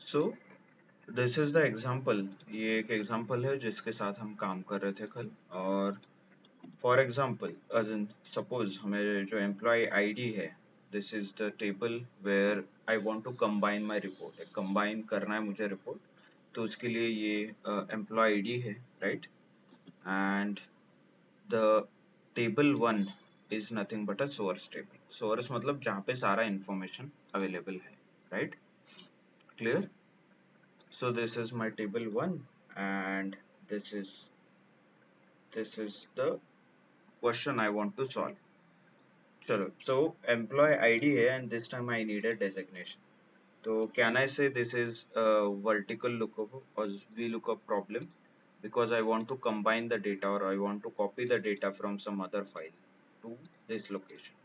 So this is the example, ये एक example है जिसके साथ हम काम कर रहे थे कल। और फॉर एग्जाम्पल सपोज हमें जो एम्प्लॉय आईडी है, this is the table where I want to combine my report, combine करना है मुझे रिपोर्ट, तो उसके लिए ये एम्प्लॉय आईडी है, right. And the table one is nothing but a source table. Source मतलब जहाँ पे सारा इंफॉर्मेशन अवेलेबल है, right. Clear? So this is my table 1 and this is the question I want to solve. चलो, so employee ID है and this time I need a designation. So can I say this is a vertical lookup or VLOOKUP problem because I want to combine the data or I want to copy the data from some other file to this location.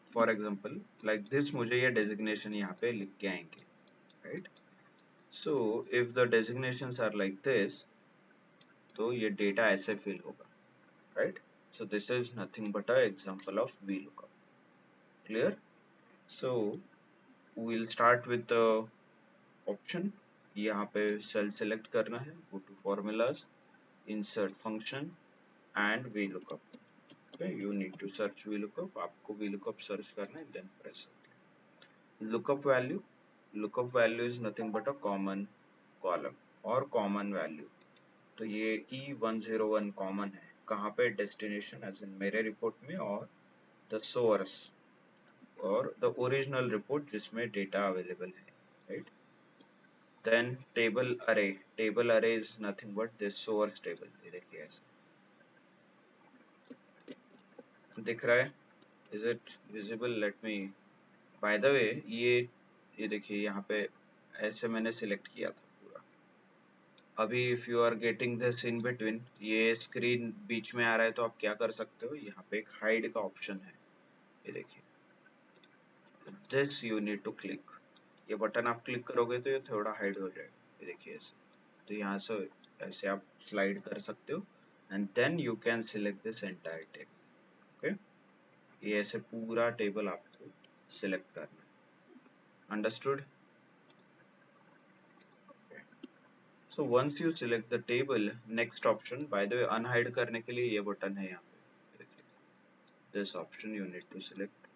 For example, like this मुझे ये designation यहाँ पे लिख के आएंगे, right? So if the designations are like this, तो ये data ऐसे fill होगा, right? So this is nothing but an example of VLOOKUP. Clear? So we'll start with the option. यहाँ पे cell select करना है, go to formulas, insert function and VLOOKUP. Okay, you need to search VLOOKUP. आपको VLOOKUP search करना है, then press OK. Lookup value is nothing but a common column or common value. तो ये E101 common है कहाँ पे? Destination as in मेरे report में, और द सोर्स और द ओरिजिनल रिपोर्ट जिसमें डेटा अवेलेबल है, right. Then table array is nothing but this source table. ये देखिए ऐसे दिख रहा है, is it visible? Let me, bye the वे ये देखिए यहाँ पे ऐसे मैंने सिलेक्ट किया था पूरा। अभी if you are getting this in between, ये स्क्रीन बीच में आ रहा है तो आप क्या कर सकते हो, यहाँ पे एक हाइड का ऑप्शन है, ये देखिए, this you need to click. ये बटन आप क्लिक करोगे तो ये थोड़ा हाइड हो जाएगा, ये देखिए ऐसे। तो यहाँ से ऐसे आप स्लाइड कर सकते हो and then you can select this entire table. Okay, ये ऐसे पूरा टेबल आपको सिलेक्ट करना है। Understood? So once you select the table, next option, by the way unhide करने के लिए ये बटन है यहाँ पे, this option you need to select.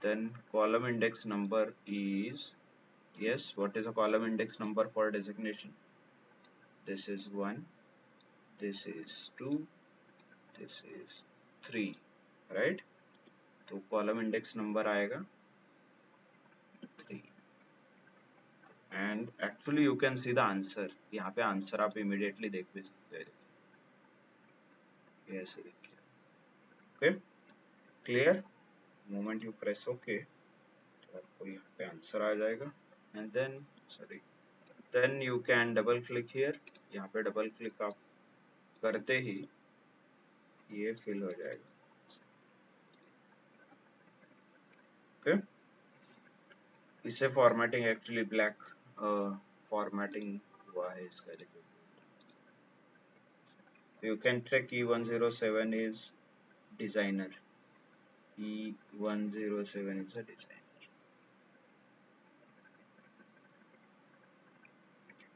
Then column index number is, yes, what is a column index number for designation? This is 1, this is 2, this is 3, right? तो column index number आएगा 3 and actually you can see the answer। यहाँ पे answer आप immediately देख भी सकते हैं, ऐसे देखिए। Okay, clear? Moment you press okay तो आपको यहाँ पे आंसर आ जाएगा and then sorry then you can double click here. यहाँ पे डबल क्लिक आप करते ही ये फिल हो जाएगा। ओके, इससे फॉर्मेटिंग एक्चुअली ब्लैक फॉर्मेटिंग हुआ है इसका, देखो। You can check E107 is designer, E107 is a designer.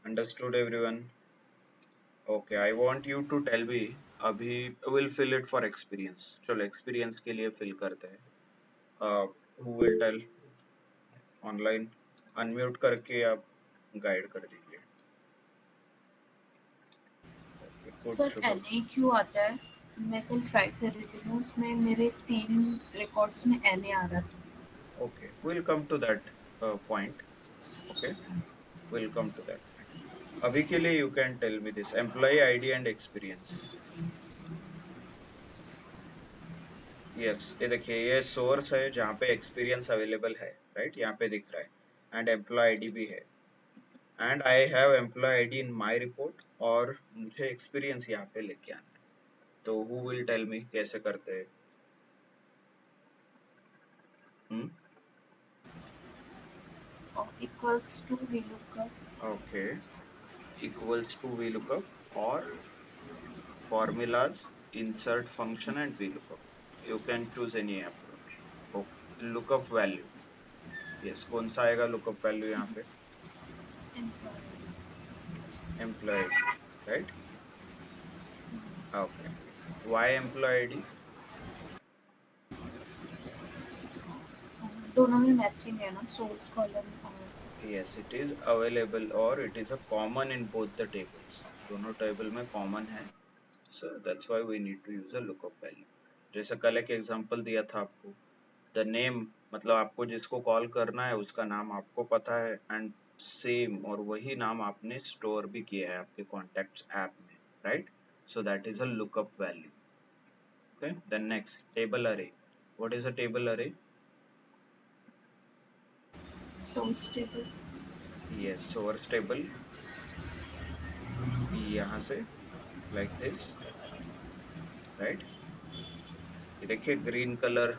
Understood everyone? Okay, I want you to tell me, अभी will fill it for experience. चलो एक्सपीरियंस के लिए फिल करते हैं। Who will tell? Online unmute करके आप guide कर दीजिए। सर एनए क्यों आता है? मैं कल ट्राई कर रही थी ना, उसमें मेरे 3 रिकॉर्ड्स में एनए आ रहा था। Okay, will come to that point. Okay, will come to that. अभी के लिए you can tell me this employee ID and experience. Yes, ये देखिए ये सोर्स है जहाँ पे एक्सपीरियंस अवेलेबल है, राइट, यहाँ पे दिख रहा है एंड एम्प्लॉय आईडी भी है and I have employee ID in my report और मुझे एक्सपीरियंस यहाँ पे लेके आना है। तो हु विल टेल मी कैसे करते हैं? Equals to VLOOKUP। Okay, equals to VLOOKUP और formulas, insert function and VLOOKUP. You can choose any approach. Okay. Lookup value, yes, कौन सा आएगा lookup value यहाँ पे? employee ID, right? Okay. Why employee ID? दोनों में मैचिंग है ना, सोर्स कॉलम और Yes, it is available or it is a common in both the tables. दोनों टेबल में कॉमन है, so that's why we need to use a lookup value. जैसे कल एक एग्जांपल दिया था आपको, द नेम मतलब आपको जिसको कॉल करना है उसका नाम आपको पता है, एंड सेम और वही नाम आपने स्टोर भी किया है आपके कॉन्टेक्ट्स ऐप में, right? So that is a lookup value. Okay, then next, table array. What is a table array? Source table. Yes, source table. यहाँ से like this, right? ये देखिए green colour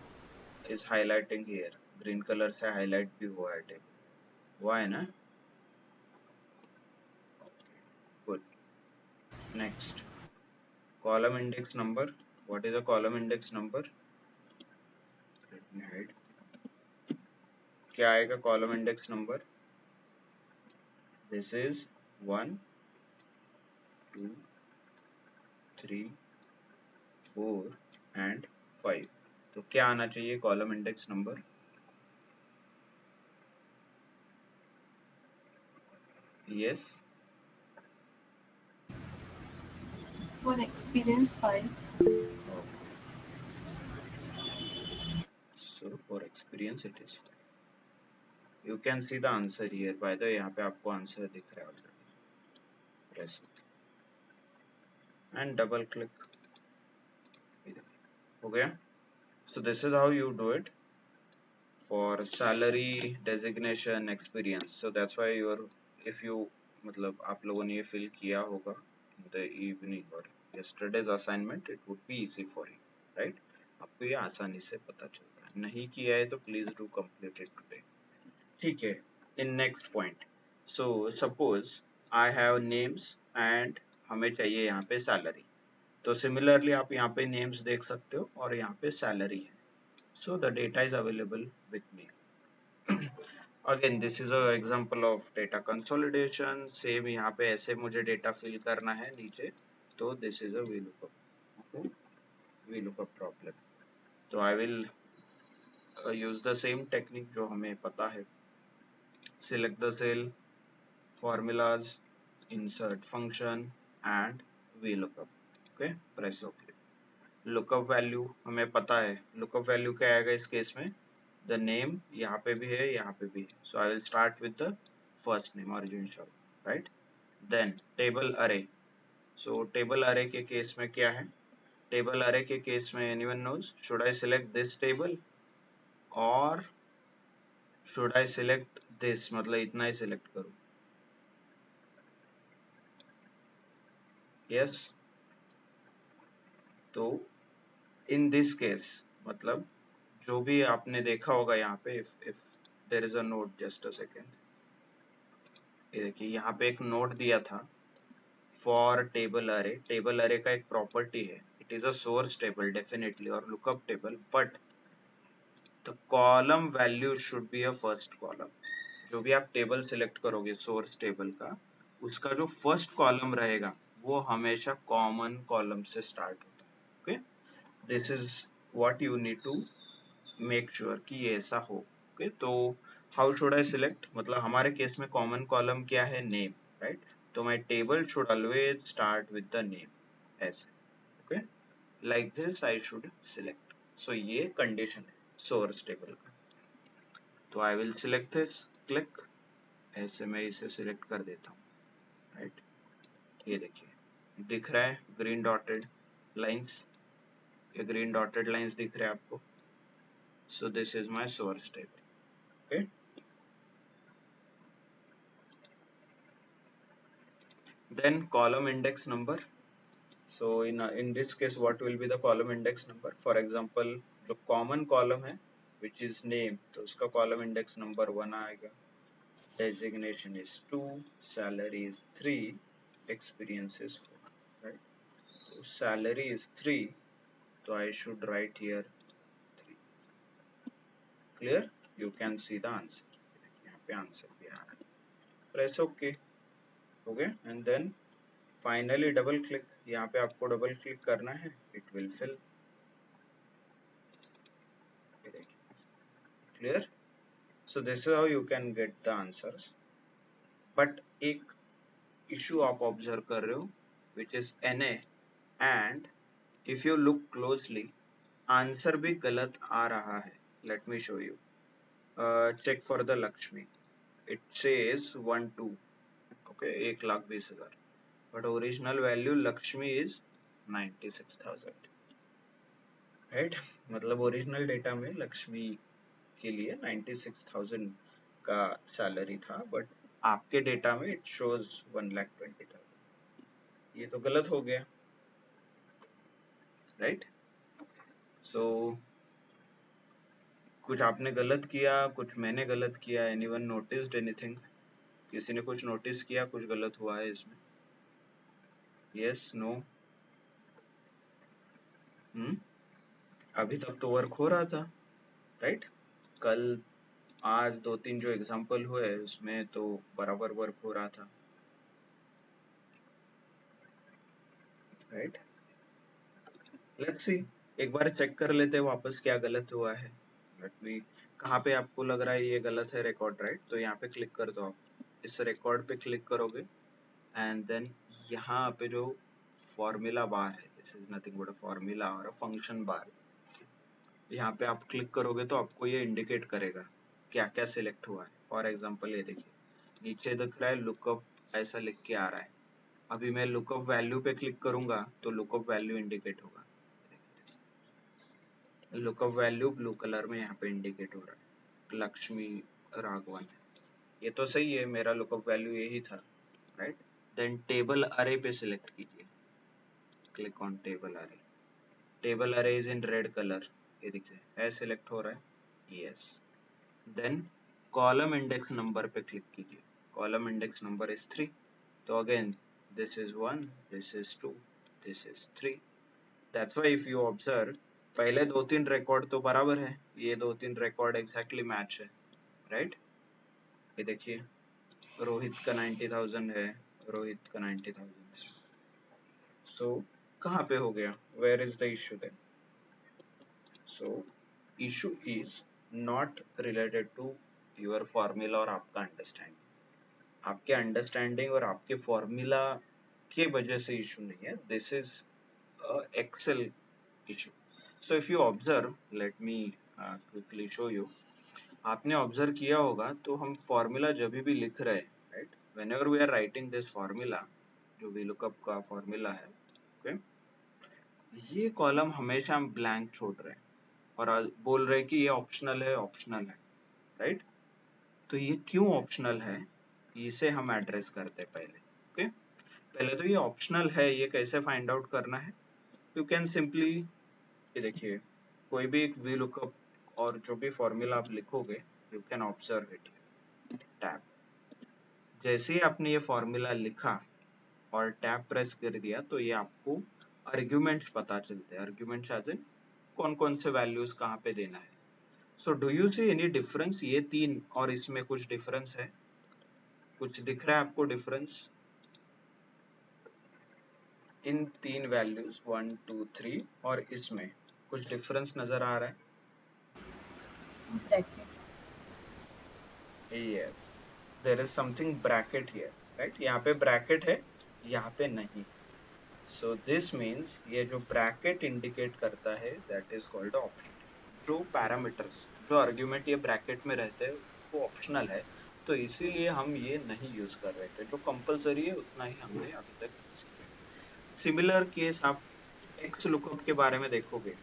is highlighting here, green colour से highlight भी हुआ है table, हुआ है ना? Good. Next, column index number. What is a column index number? Let me hide. क्या आएगा column index number? This is 1 2 3 4 and 5. तो क्या आना चाहिए column index number? Yes. For experience 5। Okay, so for experience it is 5. You can see the answer here, by the, यहाँ पे आपको answer दिख रहा है already. Press and double click. हो गया. So this is how you do it for salary, designation, experience. So that's why you are, if you मतलब आप लोगों ने ये fill किया होगा in the evening or yesterday's assignment, it would be easy for you, right? आपको ये आसानी से पता चल रहा है. नहीं किया है तो please do complete it today. ठीक है. In next point, so suppose I have names and हमें चाहिए यहाँ पे salary. तो similarly आप यहाँ पे names देख सकते हो और यहाँ पे salary है. So the data is available with me. Again, this is a example of data consolidation. Same यहाँ पे ऐसे मुझे data fill करना है नीचे, तो this is a VLOOKUP. Okay, VLOOKUP problem. So I will use the same technique जो हमें पता है. Select the cell, formulas, insert function and VLOOKUP. Okay, press OK. Lookup value हमें पता है. लुकअप वैल्यू क्या आएगा इस केस में? द नेम यहाँ पे भी है, यहाँ पे भी है. So I will start with the first name Arjun Sharma, right? Then table array. So table अरे के केस में क्या है? टेबल अरे के केस में anyone knows, should I select this table और शुड आई सिलेक्ट दिस, मतलब इतना ही सिलेक्ट करूं? यस. तो इन दिस केस मतलब जो भी आपने देखा होगा यहाँ पे, if there is a note, just a second, ये देखिए यहाँ पे एक नोट दिया था फॉर टेबल अरे. टेबल अरे का एक प्रॉपर्टी है, it is a source table definitely और lookup table, but the column value should be a first column. जो भी आप टेबल सिलेक्ट करोगे सोर्स टेबल का, उसका जो फर्स्ट कॉलम रहेगा वो हमेशा कॉमन कॉलम से स्टार्ट होता है. Okay, this is what you need to make sure कि ये ऐसा हो. ओके, तो हाउ शुड आई सिलेक्ट, मतलब हमारे केस में कॉमन कॉलम क्या है? Name, right? तो my table should always start with the name, ऐसे. Okay, like this I should select. So ये कंडीशन है सोर्स टेबल का. तो I will select this, click, ऐसे मैं इसे सिलेक्ट कर देता हूँ, राइट? ये देखिए दिख रहा है ग्रीन डॉटेड लाइंस, ये ग्रीन डॉटेड लाइंस दिख रहे हैं आपको. सो this is my source table. Okay, then column index number. So in this case what will be the column index number? For example, जो common column है which is name, तो उसका column index number 1 आएगा. Designation is 2, salary is 3, experience is 4, right? So salary is 3, so I should write here 3. Clear? You can see the answer. यहाँ पे answer भी आ रहा है. प्रेस ओके, हो गया। And then finally double click, यहाँ पे आपको डबल क्लिक करना है, it will fill. Clear? So this is how you can get the answers. But एक इशू आप ऑब्जर्व कर रहे हो which is NA, and if you look closely answer भी गलत आ रहा है। Let me show you. Check for the Lakshmi, it says 1 2, okay, 1,20,000, but original value Lakshmi is 96,000, right? मतलब ओरिजिनल डेटा में लक्ष्मी के लिए 96,000 का सैलरी था, बट आपके डेटा में इट शोज 1,20,000। ये तो गलत हो गया, राइट? सो कुछ आपने गलत किया, कुछ मैंने गलत किया। Anyone noticed anything? किसी ने कुछ नोटिस किया कुछ गलत हुआ है इसमें? Yes, no? अभी तक तो वर्क हो रहा था, राइट? कल आज 2-3 जो एग्जांपल हुए उसमें तो बराबर वर्क हो रहा था, राइट? लेट्स सी, एक बार चेक कर लेते हैं वापस क्या गलत हुआ है। लेट मी, कहाँ पे आपको लग रहा है ये गलत है रिकॉर्ड, राइट? तो यहाँ पे क्लिक कर दो, आप इस रिकॉर्ड पे क्लिक करोगे एंड देन यहाँ पे जो फॉर्मूला बार है, this is nothing but a formula और अ फंक्शन बार, यहाँ पे आप क्लिक करोगे तो आपको ये इंडिकेट करेगा क्या क्या सिलेक्ट हुआ है। फॉर एग्जांपल ये देखिए, नीचे दिख रहा है लुकअप, ऐसा लिख के आ रहा है। अभी मैं लुकअप वैल्यू पे क्लिक करूंगा तो लुकअप वैल्यू इंडिकेट होगा, लुकअप वैल्यू ब्लू कलर में यहाँ पे इंडिकेट हो रहा है, लक्ष्मी राघवन। ये तो सही है, मेरा लुकअप वैल्यू यही था, राइट? देन टेबल अरे पे सिलेक्ट कीजिए, click on table array. Table array is in red colour, ये देखिए है सिलेक्ट हो रहा है, yes. Then column index number पे क्लिक कीजिए, कॉलम इंडेक्स नंबर इज 3, तो again this is 1, this is 2, this is 3। That's why if you observe, पहले 2-3 रिकॉर्ड तो बराबर है, ये 2-3 रिकॉर्ड एग्जैक्टली मैच है, राइट? ये देखिए रोहित का 90,000 है, रोहित का 90,000 है। सो कहाँ पे हो गया, where is the issue then? So issue is not related to your formula और आपका अंडरस्टैंडिंग, आपके अंडरस्टैंडिंग और आपके फॉर्मूला के वजह से इशू नहीं है, this is Excel issue. So if you observe, let me quickly show you. आपने ऑब्जर्व किया होगा तो हम फॉर्मूला जब भी लिख रहे हैं, right, whenever we are writing this formula, जो VLOOKUP का फॉर्मूला है, ओके, ये कॉलम हमेशा हम ब्लैंक छोड़ रहे हैं और बोल रहे हैं कि ये ऑप्शनल है, ऑप्शनल है, राइट? तो ये क्यों ऑप्शनल है, इसे हम एड्रेस करते हैं पहले, ओके? पहले तो ये ऑप्शनल है, ये कैसे फाइंड आउट करना है? यू कैन सिंपली, ये देखिए, कोई भी एक VLOOKUP और जो भी फॉर्मूला आप लिखोगे, you can observe it, tab. जैसे ही आपने ये फॉर्मूला लिखा और टैब प्रेस कर दिया तो ये आपको आर्ग्यूमेंट्स पता चलते हैं, आर्ग्यूमेंट्स एज इन कौन कौन से वैल्यूज कहाँ पे देना है। So do you see any difference, ये 3 और इसमें कुछ डिफरेंस है? कुछ दिख रहा है आपको डिफरेंस इन 3 वैल्यूज 1 2 3 और इसमें कुछ डिफरेंस नजर आ रहा ब्रैकेट। है? Yes, there is something bracket here, right? यहाँ पे ब्रैकेट है, यहाँ पे नहीं। सो दिस मीन्स ये जो ब्रैकेट इंडिकेट करता है दैट इज कॉल्ड ऑप्शन। जो पैरामीटर्स, जो आर्ग्यूमेंट ये ब्रैकेट में रहते हैं वो ऑप्शनल है, तो इसीलिए हम ये नहीं यूज कर रहे थे। जो कंपलसरी है उतना ही हमने अभी तक यूज किया। सिमिलर केस आप एक्स लुकअप के बारे में देखोगे,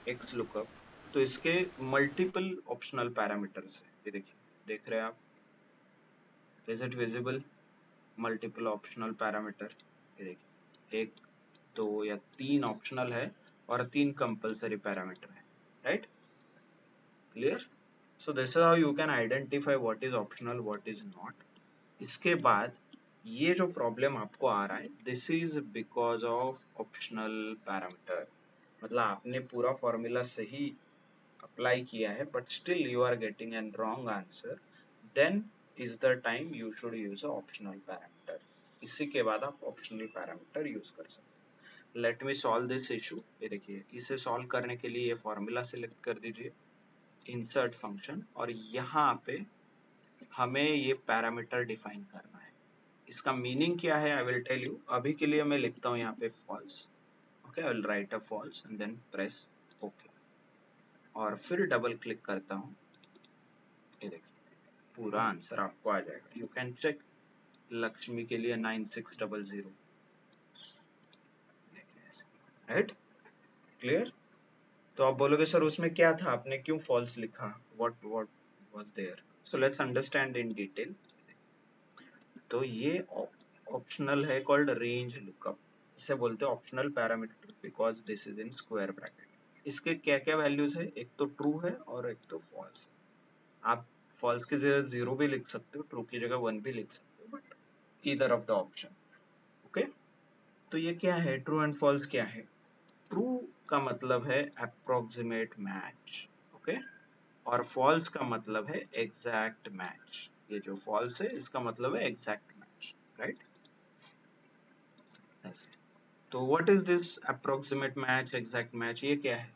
एक्स लुकअप, तो इसके मल्टीपल ऑप्शनल पैरामीटर्स है, ये देखिए, देख रहे हैं आप? Is it visible? Multiple optional parameter, ये देखिए, 1 2 या 3 ऑप्शनल है और 3 कंपलसरी पैरामीटर है, right? Clear? So this is how you can identify what is optional, what is not. इसके बाद ये जो प्रॉब्लम आपको आ रहा है, this is because of optional parameter. मतलब आपने पूरा फॉर्मूला सही अप्लाई किया है but still you are getting an wrong answer, then is the time you should use a optional parameter. इसी के बाद आप ऑप्शनल पैरामीटर यूज कर सकते हैं. Let me solve this issue. ये देखिए, इसे सॉल्व करने के लिए ये फॉर्मूला सिलेक्ट कर दीजिए, इंसर्ट फंक्शन, और यहाँ पे हमें ये पैरामीटर डिफाइन करना है. इसका मीनिंग क्या है आई विल टेल यू. अभी के लिए मैं लिखता हूँ यहाँ पे false. Okay, I will write a false and then press okay, और फिर डबल क्लिक करता हूँ. ये देखिए, पूरा आंसर आपको आ जाएगा. You can check. लक्ष्मी के लिए 9600. Right, clear. तो आप बोलोगे सर उसमें क्या था, आपने क्यों फॉल्स लिखा, what was there. So let's understand in detail. तो ये ऑप्शनल है, कॉल्ड रेंज लुकअप. इसे बोलते हैं optional parameter because this is in square bracket. इसके क्या क्या वैल्यूज है, एक तो ट्रू है और एक तो फॉल्स. आप फॉल्स की जगह 0 भी लिख सकते हो, ट्रू की जगह 1 भी लिख सकते हो, but either of the option. Okay, तो ये क्या है, ट्रू एंड फॉल्स क्या है. ट्रू का मतलब है अप्रोक्सीमेट मैच. ओके, और फॉल्स का मतलब है एग्जैक्ट मैच. ये जो फॉल्स है इसका मतलब है एग्जैक्ट मैच. राइट, ऐसे. तो what is this approximate match, exact match, ये क्या है.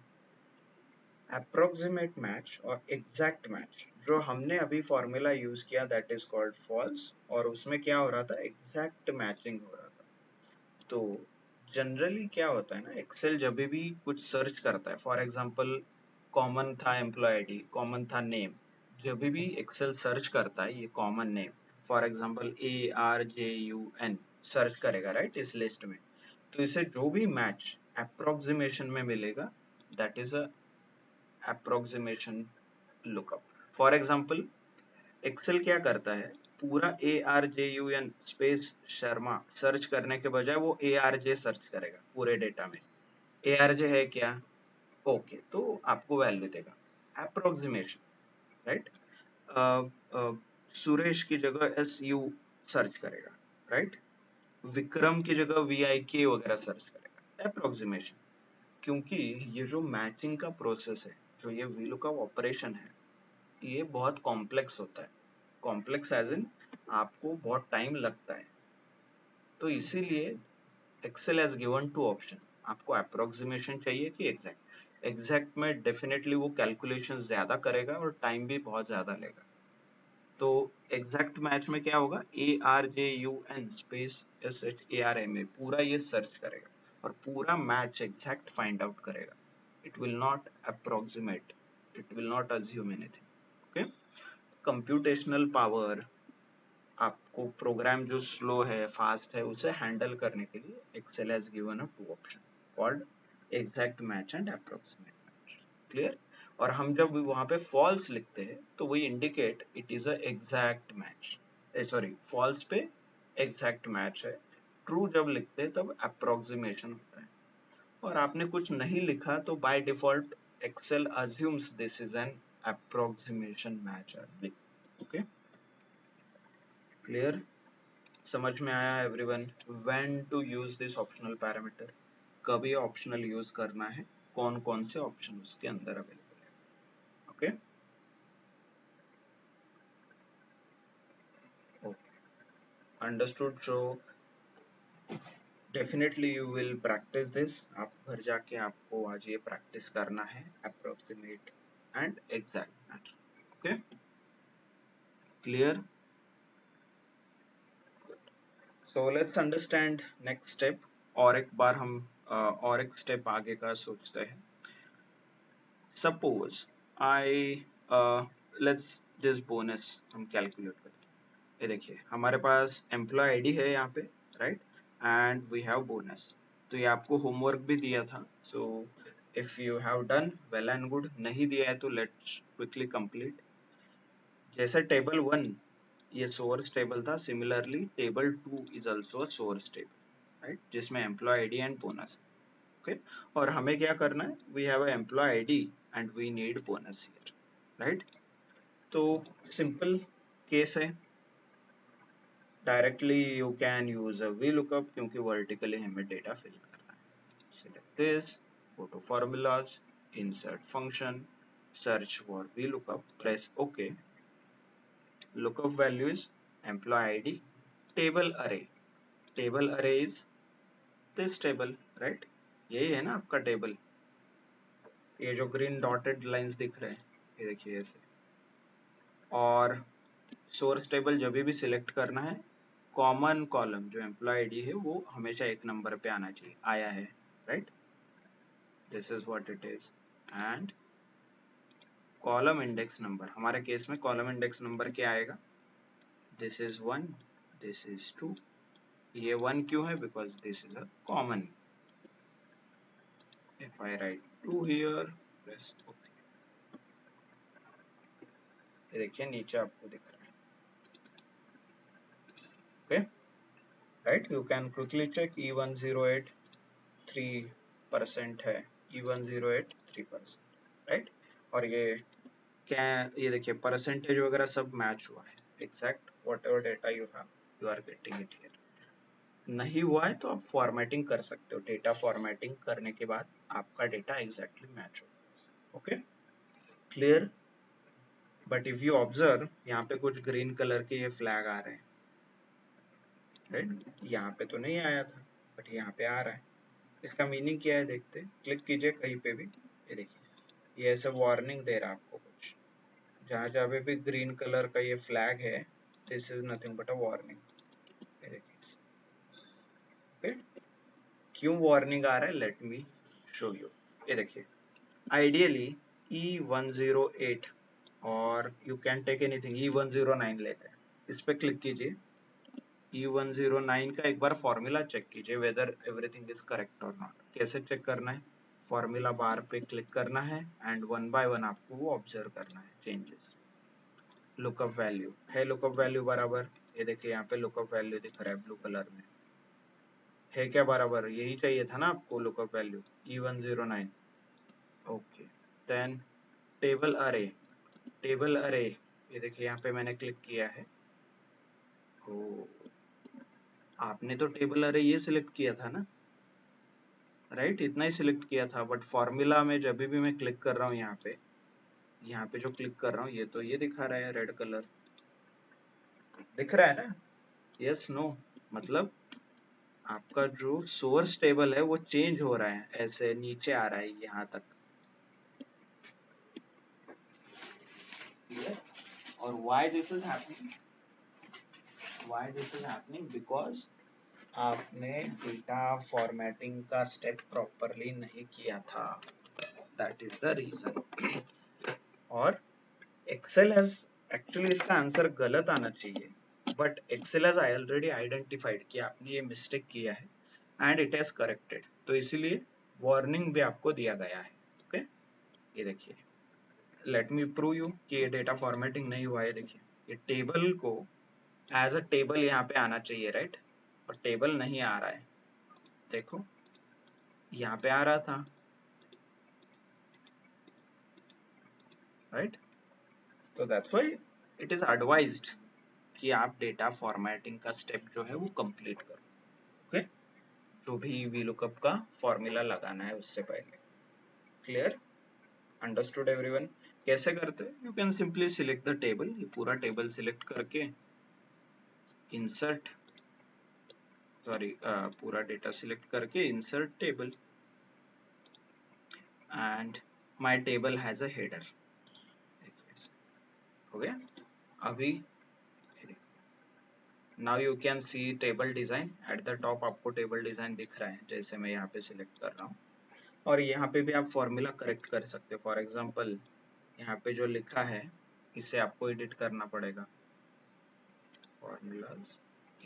अप्रोक्सीमेट मैच और एग्जैक्ट मैच जो हमने अभी फॉर्मूला यूज किया दैट इज कॉल्ड फॉल्स, और उसमें क्या हो रहा था, एग्जैक्ट मैचिंग हो रहा था. तो जनरली क्या होता है ना, एक्सेल जब भी कुछ सर्च करता है, फॉर एग्जांपल कॉमन था एम्प्लॉय आईडी, कॉमन था नेम. जब भी एक्सेल सर्च करता है ये common name, for example ARJUN search करेगा, राइट, इस लिस्ट में. तो इसे जो भी मैच अप्रोक्सीमेशन में मिलेगा that is a approximation lookup. For example Excel क्या करता है, पूरा ARJUN स्पेस शर्मा सर्च करने के बजाय वो ARJ सर्च करेगा पूरे डेटा में. ARJ है क्या, ओके, तो आपको वैल्यू देगा. Approximation, right. सुरेश की जगह SU सर्च करेगा, राइट. विक्रम की जगह VIK वगैरह सर्च करेगा. अप्रोक्सीमेशन. क्योंकि ये जो मैचिंग का प्रोसेस है, जो ये VLOOKUP ऑपरेशन है, ये बहुत कॉम्प्लेक्स होता है. कॉम्प्लेक्स एज इन आपको बहुत टाइम लगता है. तो इसीलिए Excel has given two option. आपको अप्रोक्सीमेशन चाहिए कि एग्जैक्ट. एग्जैक्ट में डेफिनेटली वो कैलकुलेशन ज्यादा करेगा और टाइम भी बहुत ज्यादा लेगा. तो एग्जैक्ट मैच में क्या होगा, ARJUN स्पेस SHARMA पूरा ये सर्च करेगा और पूरा मैच एग्जैक्ट फाइंड आउट करेगा. It will not approximate, it will not assume anything. Okay, computational power, आपको प्रोग्राम जो स्लो है फास्ट है उसे हैंडल करने के लिए Excel has given a two option called exact match and approximate match. Clear. और हम जब वहां पे फॉल्स लिखते हैं तो वही indicate it is a exact match. Sorry, false पे एग्जैक्ट मैच है. ट्रू जब लिखते हैं तब अप्रोक्सीमेशन होता है. और आपने कुछ नहीं लिखा तो by default Excel assumes this is an approximation match. Okay, clear. समझ में आया everyone. When to use this optional parameter, कब ये ऑप्शनल यूज करना है, कौन कौन से ऑप्शन उसके अंदर अवेलेबल है. Okay, okay, understood. So definitely you will practice this. आप घर जाके आपको आज ये प्रैक्टिस करना है, approximate and exact match. Okay, clear. So let's understand next step. और एक बार हम और एक स्टेप आगे का सोचते हैं. Suppose I let's this bonus हम कैलकुलेट करते हैं. ये देखिए, हमारे पास एम्प्लॉय आईडी है यहाँ पे, right, and we have bonus. तो ये आपको होमवर्क भी दिया था. So if you have done well and good, नहीं दिया है तो लेट्स क्विकली कंप्लीट. जैसे टेबल 1 ये सोर्स टेबल था, similarly table 2 is also a source table, right, जिसमें employ ID and bonus. Okay, और हमें क्या करना है, we have a employ ID and we need bonus here, right. तो सिंपल केस है. Directly you can use a VLOOKUP क्योंकि vertically हमें डेटा फिल करना है. Select this, go to formulas, insert function, search for VLOOKUP, press okay. lookup value is employee id, table array is this table, right? यही है ना आपका table, ये जो ग्रीन डॉटेड लाइंस दिख रहे हैं ये देखिए ऐसे। और सोर्स टेबल जब भी सिलेक्ट करना है, कॉमन कॉलम जो एम्प्लॉय आईडी है वो हमेशा एक नंबर पे आना चाहिए, आया है, right? This is what it is. And column index number, हमारे केस में कॉलम इंडेक्स नंबर क्या आएगा? This is 1, this is 2। ये 1 क्यों है? Because this is a common. If I write 2 here, press okay, ये देखिए नीचे आपको दिख रहा है। Okay, right? You can quickly check E1083% है, E1083%, राइट? और ये देखिए परसेंटेज वगैरह सब मैच हुआ है, exact whatever data you have you are getting it here. नहीं हुआ है तो आप फॉर्मेटिंग कर सकते हो, डेटा फॉर्मेटिंग करने के बाद आपका डेटा एग्जैक्टली मैच होगा। Okay, clear? But if you observe, यहाँ पे कुछ ग्रीन कलर के ये फ्लैग आ रहे हैं, राइट? यहाँ पे तो नहीं आया था बट यहाँ पे आ रहा है। इसका मीनिंग क्या है देखते हैं, क्लिक कीजिए कहीं पे भी, ये देखिए ये ऐसे वार्निंग दे रहा है आपको कुछ, जहाँ जहाँ पे भी ग्रीन कलर का ये फ्लैग है, this is nothing but a warning. ये देखिए, ओके, क्यों वार्निंग आ रहा है? Let me show you. ये देखिए, आइडियली E108 और you can take anything, E109 लेते हैं, इस पे क्लिक कीजिए। E109 का एक बार फॉर्मूला चेक कीजिए वेदर एवरीथिंग इज करेक्ट और नॉट। कैसे चेक करना है? फॉर्मूला बार पे क्लिक करना है एंड वन बाय वन आपको वो ऑब्जर्व करना है चेंजेस। लुकअप वैल्यू है, लुकअप वैल्यू बराबर, ये देखिए यहाँ पे लुकअप वैल्यू दिख रहा है ब्लू कलर में, है क्या बराबर? यही चाहिए था ना आपको lookup value, E109। Okay, then table अरे, ये देखिए यहाँ पे मैंने क्लिक किया है। ओ, आपने तो टेबल अरे ये सिलेक्ट किया था ना, राइट? इतना ही सिलेक्ट किया था, बट फॉर्मूला में जब भी मैं क्लिक कर रहा हूँ यहाँ पे जो क्लिक कर रहा हूँ ये तो ये दिखा रहा है, रेड कलर दिख रहा है ना? यस नो, मतलब आपका जो सोर्स टेबल है वो चेंज हो रहा है, ऐसे नीचे आ रहा है यहाँ तक। और why this is happening because आपने डेटा फॉर्मेटिंग का स्टेप प्रॉपरली नहीं किया था, दैट इज द रीजन। और एक्सेल हैज एक्चुअली, इसका आंसर गलत आना चाहिए, but Excel has already identified कि आपने ये मिस्टेक किया है एंड इट हैज करेक्टेड, तो इसीलिए वार्निंग भी आपको दिया गया है। ओके, ये देखिए, लेट मी प्रूव यू कि ये डेटा फॉर्मेटिंग नहीं हुआ है। देखिए, ये टेबल को एज अ टेबल यहाँ पे आना चाहिए, राइट? और टेबल नहीं आ रहा है, देखो यहाँ पे आ रहा था, राइट? तो that's why it is advised कि आप डेटा फॉर्मेटिंग का स्टेप जो है वो कंप्लीट करो। ओके, जो भी VLOOKUP का फॉर्मूला लगाना है उससे पहले। क्लियर? Understood everyone? कैसे करते हैं? You can simply select the table, ये पूरा टेबल सिलेक्ट करके इंसर्ट, पूरा डेटा सिलेक्ट करके insert table and my table has a header. हो गया? अभी now you can C table design at the top, आपको टेबल डिजाइन दिख रहा है जैसे मैं यहाँ पे सिलेक्ट कर रहा हूँ। और यहाँ पे भी आप फॉर्मूला करेक्ट कर सकते हो। फॉर एग्जांपल यहाँ पे जो लिखा है इसे आपको एडिट करना पड़ेगा, फॉर्मूलाज,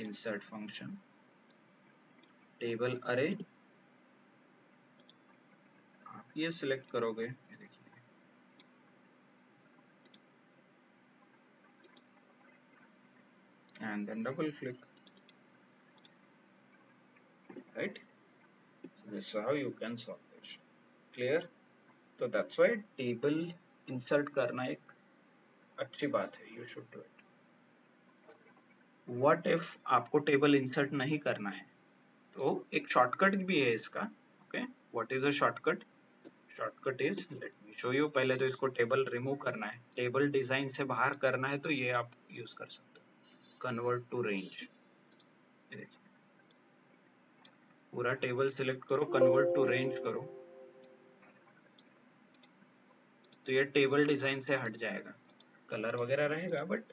इंसर्ट फंक्शन, टेबल अरे, आप ये सिलेक्ट करोगे, ये देखिए, and then double click, right? This is how you can solve this. Clear? तो दैट्स व्हाई टेबल इंसर्ट करना एक अच्छी बात है, you should do it. What if आपको टेबल इंसर्ट नहीं करना है, तो एक शॉर्टकट भी है इसका। Okay, what is a shortcut? Shortcut is, let me show you. पहले तो इसको टेबल रिमूव करना है, टेबल डिजाइन से बाहर करना है, तो ये आप यूज कर सकते हो, कन्वर्ट टू रेंज। पूरा टेबल सिलेक्ट करो, कन्वर्ट टू रेंज करो, तो ये टेबल डिजाइन से हट जाएगा, कलर वगैरह रहेगा but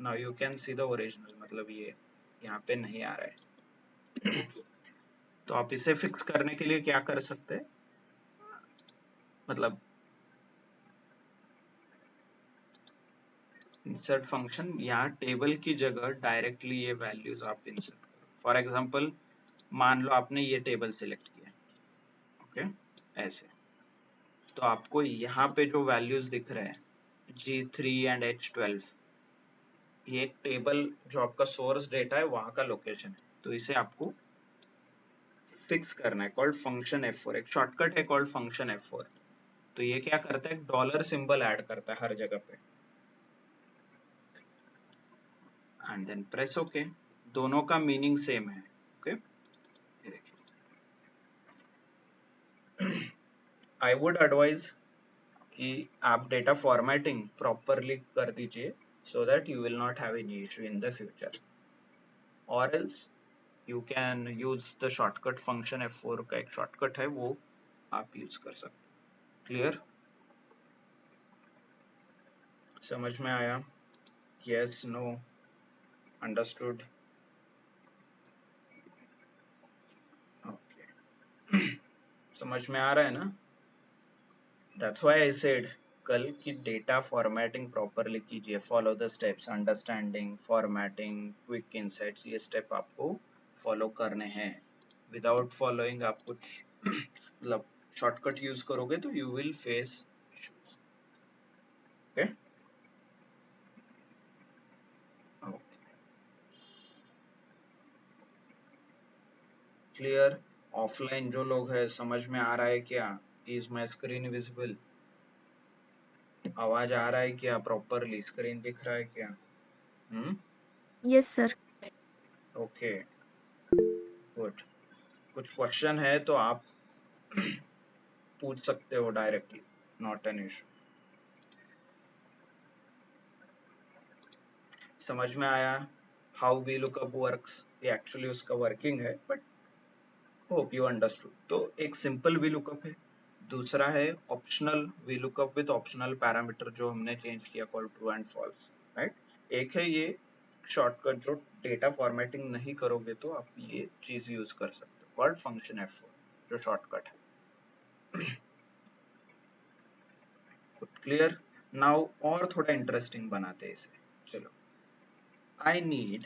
now you can see the original, मतलब ये यहाँ पे नहीं आ रहा है। तो आप इसे फिक्स करने के लिए क्या कर सकते हैं, मतलब इंसर्ट फंक्शन, यहाँ टेबल की जगह डायरेक्टली ये वैल्यूज आप इंसर्ट करो। फॉर एग्जांपल मान लो आपने ये टेबल सिलेक्ट किया, ओके ऐसे, तो आपको यहाँ पे जो वैल्यूज दिख रहे हैं G3 एंड H12, ये एक टेबल जो आपका सोर्स डेटा है वहां का लोकेशन है, तो इसे आपको फिक्स करना है, कॉल्ड फंक्शन F4, एक शॉर्टकट है कॉल्ड फंक्शन F4। तो ये क्या करता है, डॉलर सिंबल ऐड करता है हर जगह पे, एंड देन प्रेस ओके। दोनों का मीनिंग सेम है, ओके ये देखिए। आई वुड एडवाइज कि आप डेटा फॉर्मेटिंग प्रॉपरली कर दीजिए, so that you will not have any issue in the future, और else you can use the shortcut function F4 का एक शॉर्टकट है वो आप यूज कर सकते हैं। क्लियर, समझ में आया? Yes, no, understood? ओके, समझ में आ रहा है ना? दैट्स व्हाई आई सेड कल की डेटा फॉर्मेटिंग प्रॉपरली कीजिए, follow the steps, understanding, formatting, quick insights, ये स्टेप आपको फॉलो करने हैं। विदाउट फॉलोइंग आप कुछ मतलब शॉर्टकट यूज करोगे तो you will face issues. Okay, clear? Offline जो लोग है समझ में आ रहा है क्या? Is my screen visible? आवाज आ रहा है क्या? प्रॉपरली स्क्रीन दिख रहा है क्या? Yes sir. Okay, good. कुछ क्वेश्चन है तो आप पूछ सकते हो डायरेक्टली, नॉट एन इशू। समझ में आया हाउ वी लुकअप वर्क्स? ये एक्चुअली उसका वर्किंग है, बट होप यू अंडरस्टूड। तो एक सिंपल वी लुकअप है, दूसरा है optional V lookup with optional parameter जो हमने चेंज किया, call true and false, right? एक है ये शॉर्टकट जो डेटा फॉर्मेटिंग नहीं करोगे तो आप ये चीज यूज कर सकते हो, कॉल्ड फंक्शन F4, जो शॉर्टकट है। क्लियर? नाउ और थोड़ा इंटरेस्टिंग बनाते हैं इसे, चलो। आई नीड,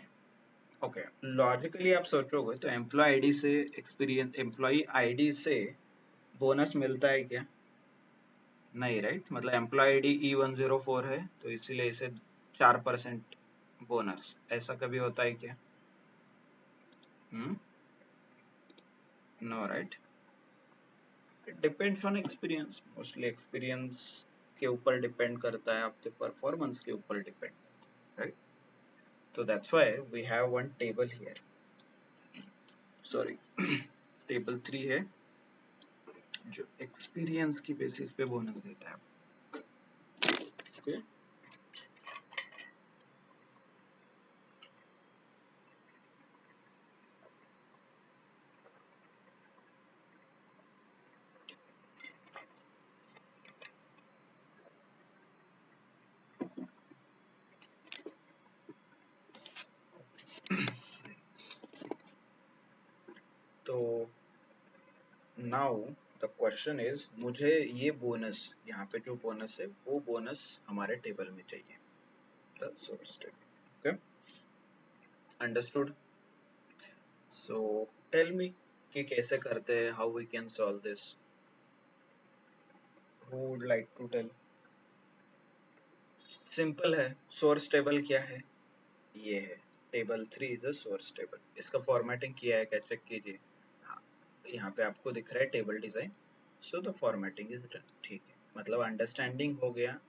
ओके, लॉजिकली आप सोचोगे तो एम्प्लॉय आईडी से एक्सपीरियंस, एम्प्लॉय आईडी से बोनस मिलता है क्या? नहीं, राइट? मतलब एम्प्लॉय आईडी E104 है तो इसीलिए इसे 4% बोनस, ऐसा कभी होता है क्या? No, right? It depends on experience, mostly experience के ऊपर डिपेंड करता है, आपके परफॉर्मेंस के ऊपर depend, right? So that's why we have one table here, sorry, table 3 है जो एक्सपीरियंस की बेसिस पे बोनस देता है, ओके? तो नाउ द क्वेश्चन इज, मुझे ये बोनस, यहाँ पे जो बोनस है वो बोनस हमारे टेबल में चाहिए, the source table, okay? Understood? So tell me कि कैसे करते हैं, how we can solve this, who would like to tell? Simple है, सोर्स टेबल क्या है? ये है table 3 is a source table. इसका फॉर्मेटिंग किया है क्या, चेक कीजिए। हाँ, यहाँ पे आपको दिख रहा है table design, so the formatting is done, ठीक है? मतलब अंडरस्टैंडिंग हो गया,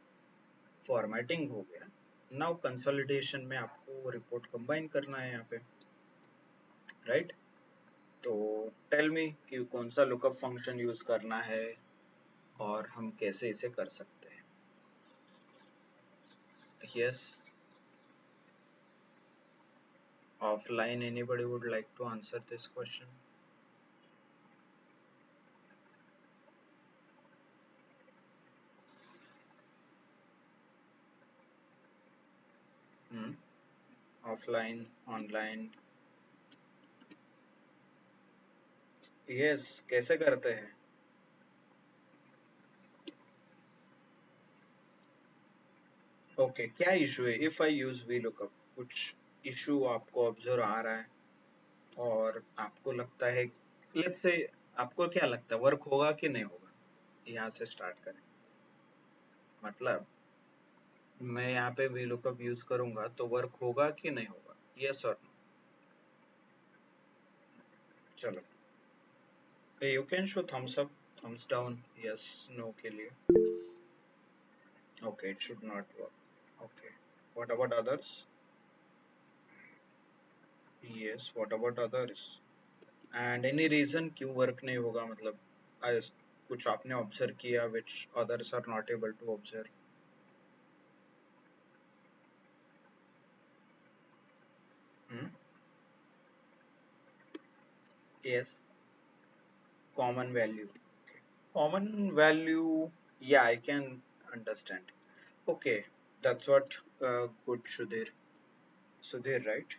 फॉर्मेटिंग हो गया। नाउ कंसोलिडेशन में आपको रिपोर्ट कंबाइन करना है यहाँ पे, राइट? तो टेल मी कि कौन सा लुकअप फंक्शन यूज करना है और हम कैसे इसे कर सकते हैं। Yes, Offline, anybody would like to answer this question? Hmm? Offline, online? Yes, कैसे करते हैं? ओके, क्या इशू है? If I use V lookup, कुछ इशू आपको ऑब्जर्व आ रहा है और आपको लगता है, लेट्स से, आपको क्या लगता है वर्क होगा कि नहीं होगा? यहाँ से स्टार्ट करें। मतलब मैं यहाँ पे वी लुकअप यूज करूंगा तो वर्क होगा कि नहीं होगा? यस और नो? चलो, you can show thumbs up, thumbs down, yes no के लिए। Okay, it should not work. Okay, what about others? Yes, what about others? And any reason क्यों वर्क नहीं होगा? मतलब कुछ आपने ऑब्जर्व किया which others are not able to observe? hmm? Yes, common value. Common value, yeah, I can understand. Okay, that's what good Sudhir. Sudhir, right?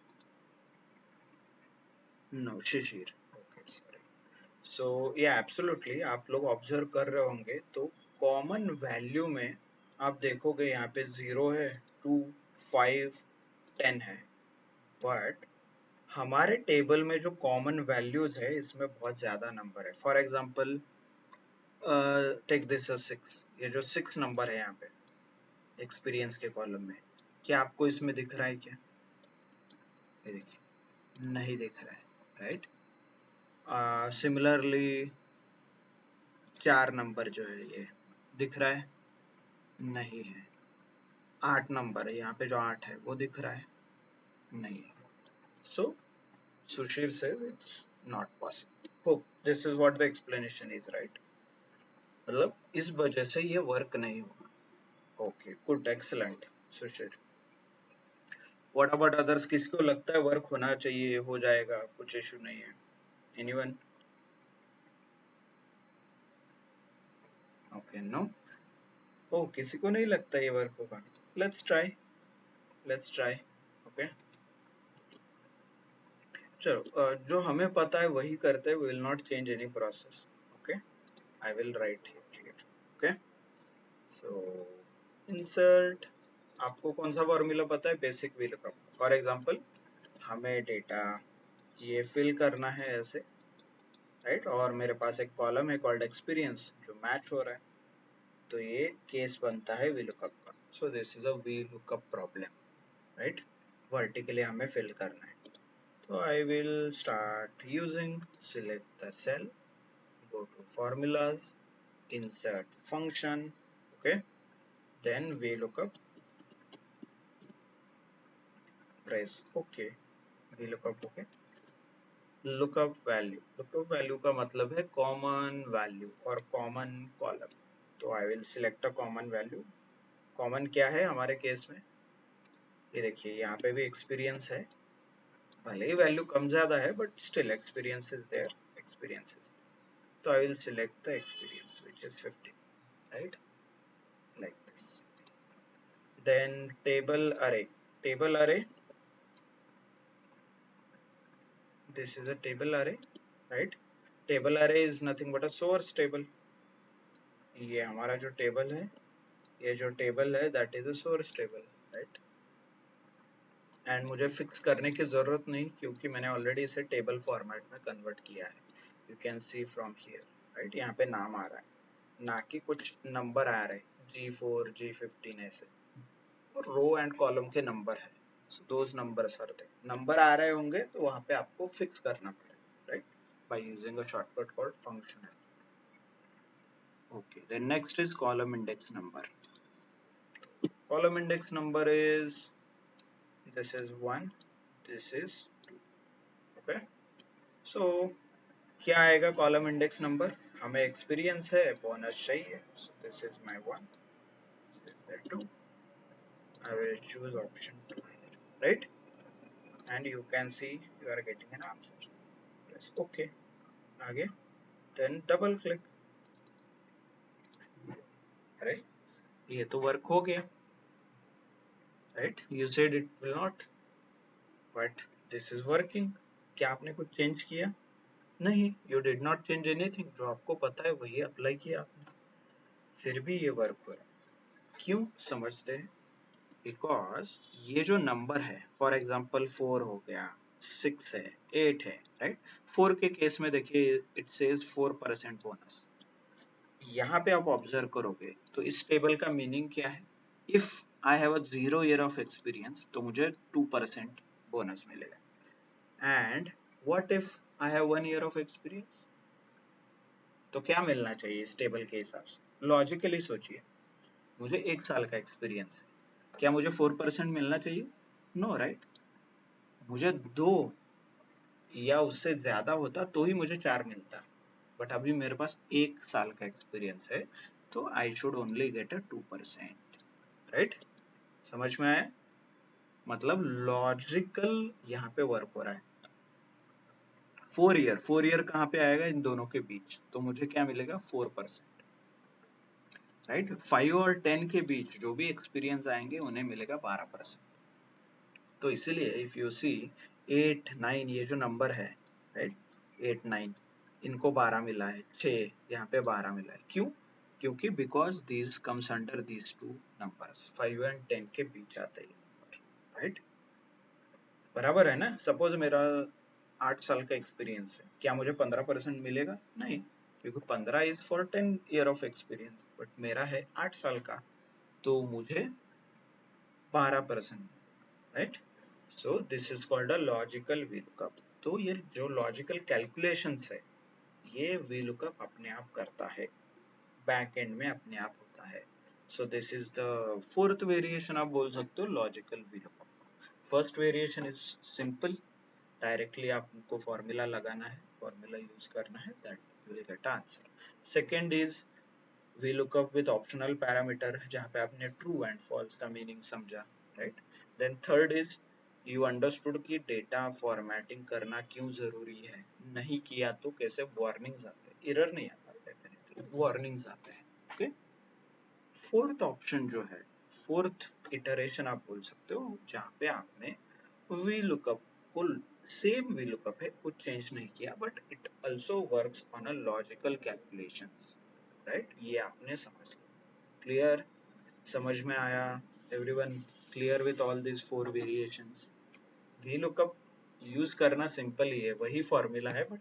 No, Shishir. Okay, sorry. So yeah, absolutely. आप लोग observe कर रहे होंगे तो common value में आप देखोगे यहाँ पे 0 है, 2, 5, 10 है, बट हमारे टेबल में जो कॉमन वैल्यूज है इसमें बहुत ज्यादा नंबर है। फॉर एग्जाम्पल टेक दिस 6, ये जो 6 नंबर है यहाँ पे एक्सपीरियंस के कॉलम में, क्या आपको इसमें दिख रहा है क्या? ये देखिए, नहीं दिख रहा है, राइट? सिमिलरली 4 नंबर जो है ये दिख रहा है? नहीं है। 8 नंबर है, यहाँ पे जो 8 है वो दिख रहा है? नहीं है। सो सुशील says it's not possible. Hope this is what the explanation is, right? मतलब इस वजह से ये वर्क नहीं होगा। Okay, good, excellent Sushil. What about others? किसी को लगता है वर्क होना चाहिए, हो जाएगा, कुछ इशू नहीं है? एनीवन? Okay, no. ओ, किसी को नहीं लगता ये वर्क होगा? Let's try, let's try. Okay, चलो, जो हमें पता है वही करते हैं, will not change any process. Okay, I will right here. Okay, so insert, आपको कौन सा फॉर्मूला पता है? Basic VLOOKUP। फॉर एग्जांपल हमें डेटा ये फिल करना है ऐसे, राइट? और मेरे पास एक कॉलम है कॉल्ड एक्सपीरियंस जो मैच हो रहा है, तो ये केस बनता है VLOOKUP का। So this is a VLOOKUP problem, right? Vertically हमें फिल करना है, तो I will start using, select the cell, go to formulas, insert function, okay, then VLOOKUP, press OK, VLOOKUP OK। Lookup value, lookup value का मतलब है common value और common column. तो I will select a common value. Common क्या है हमारे case में? ये देखिए, यहाँ पे भी एक्सपीरियंस है, भले ही वैल्यू कम ज्यादा है but still experience is there, experience is. तो I will select the experience which is 15, right? Like this. Then table array, table array, this is a table array, right? Table array is nothing but a source table। ये हमारा जो table है, ये जो table है that is a source table, right? And मुझे fix करने की जरूरत नहीं क्योंकि मैंने ऑलरेडी इसे टेबल फॉर्मेट में कन्वर्ट किया है। You can C from here, right? यहाँ पे नाम आ रहा है, ना कि कुछ नंबर आ रहे G4 G15 ऐसे, और रो एंड कॉलम के नंबर है। so those numbers are there, number आ रहे होंगे तो वहां पे आपको फिक्स करना पड़ेगा, right? by using a shortcut called function f। okay, then next is column index number। column index number is, this is 1, this is 2, okay? so क्या आएगा कॉलम इंडेक्स नंबर? हमें एक्सपीरियंस है, बोनस चाहिए, so this is my 1, this is the 2, I will choose option 2 here, right? and you can see you are getting an answer. Press OK. आगे then double click. Right? ये तो work हो गया. Right? You said it will not, but this is working. क्या आपने कुछ change किया? नहीं. You did not change anything. जो आपको पता है वही अप्लाई किया आपने. फिर भी ये वर्क हो रहा है. क्यों? समझते हैं. बिकॉज ये जो नंबर है, फॉर एग्जाम्पल 4 हो गया, 6 है, 8 है, राइट. 4 के केस में देखिए इट सेज 4% बोनस. यहाँ पे आप ऑब्जर्व करोगे तो इस टेबल का मीनिंग क्या है? If I have a 0 year of experience तो मुझे 2% बोनस मिलेगा. And what if I have 1 year of experience, तो क्या मिलना चाहिए इस टेबल के हिसाब से? लॉजिकली सोचिए, मुझे 1 साल का एक्सपीरियंस है, क्या मुझे 4% मिलना चाहिए? No, right. मुझे 2 या उससे ज्यादा होता तो ही मुझे 4 मिलता, बट अभी मेरे पास 1 साल का एक्सपीरियंस है, तो I should only get a 2%. Right? समझ में आया? मतलब लॉजिकल यहाँ पे वर्क हो रहा है. 4 ईयर कहाँ पे आएगा? इन दोनों के बीच, तो मुझे क्या मिलेगा? 4%. राइट? 5 और 10 के बीच जो भी एक्सपीरियंस आएंगे उन्हें मिलेगा 12%. तो इसीलिए इफ यू सी 8, 9 ये जो नंबर है, राइट, 8, 9 इनको 12 मिला है, 6 यहाँ पे 12 मिला है. क्यों? क्योंकि because this comes under this two numbers, 5 and 10 के बीच आते हैं. राइट? बराबर है ना? सपोज मेरा 8 साल का एक्सपीरियंस है, क्या मुझे 15% मिलेगा? नहीं, क्योंकि 15 is for 10 year of experience, but मेरा है 8 साल का, तो मुझे 12%. Right? So this is called a logical VLOOKUP. तो ये जो लॉजिकल कैलकुलेशंस है, ये VLOOKUP अपने आप करता है, बैक एंड में अपने आप होता है. So this is the fourth variation, आप बोल सकते हो logical VLOOKUP. First variation is simple, directly आपको फॉर्मूला लगाना है, फॉर्मूला यूज करना है, that you will get answer. Second is VLOOKUP with optional parameter, जहाँ पे आपने ट्रू एंड फॉल्स का मीनिंग समझा. Right? Then third is you understood कि डेटा फॉर्मेटिंग करना क्यों जरूरी है. नहीं किया तो कैसे वार्निंग्स आते हैं, एरर नहीं आता, डेफिनेटली वार्निंग्स आते हैं. ओके. फोर्थ ऑप्शन जो है, फोर्थ इटरेशन आप बोल सकते हो, जहाँ पे आपने VLOOKUP को सेम VLOOKUP है, कुछ चेंज नहीं किया, but it also works on a logical calculations. Right? ये आपने समझ लिया. क्लियर? समझ में आया? Everyone clear with all this 4 variations? VLOOKUP use करना सिंपल ही है, वही फॉर्मूला है, बट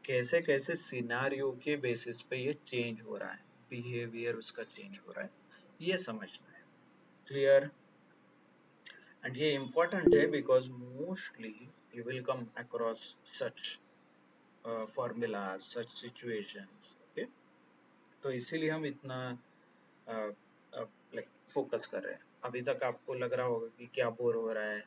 कैसे कैसे सिनारियो के बेसिस पे ये चेंज हो रहा है, बिहेवियर उसका चेंज हो रहा है, ये समझना है. क्लियर? एंड ये इम्पोर्टेंट है because mostly you will come across such formulas, such situations. Okay? तो इसीलिए हम इतना लाइक फोकस कर रहे हैं. अभी तक आपको लग रहा होगा कि क्या बोर हो रहा है,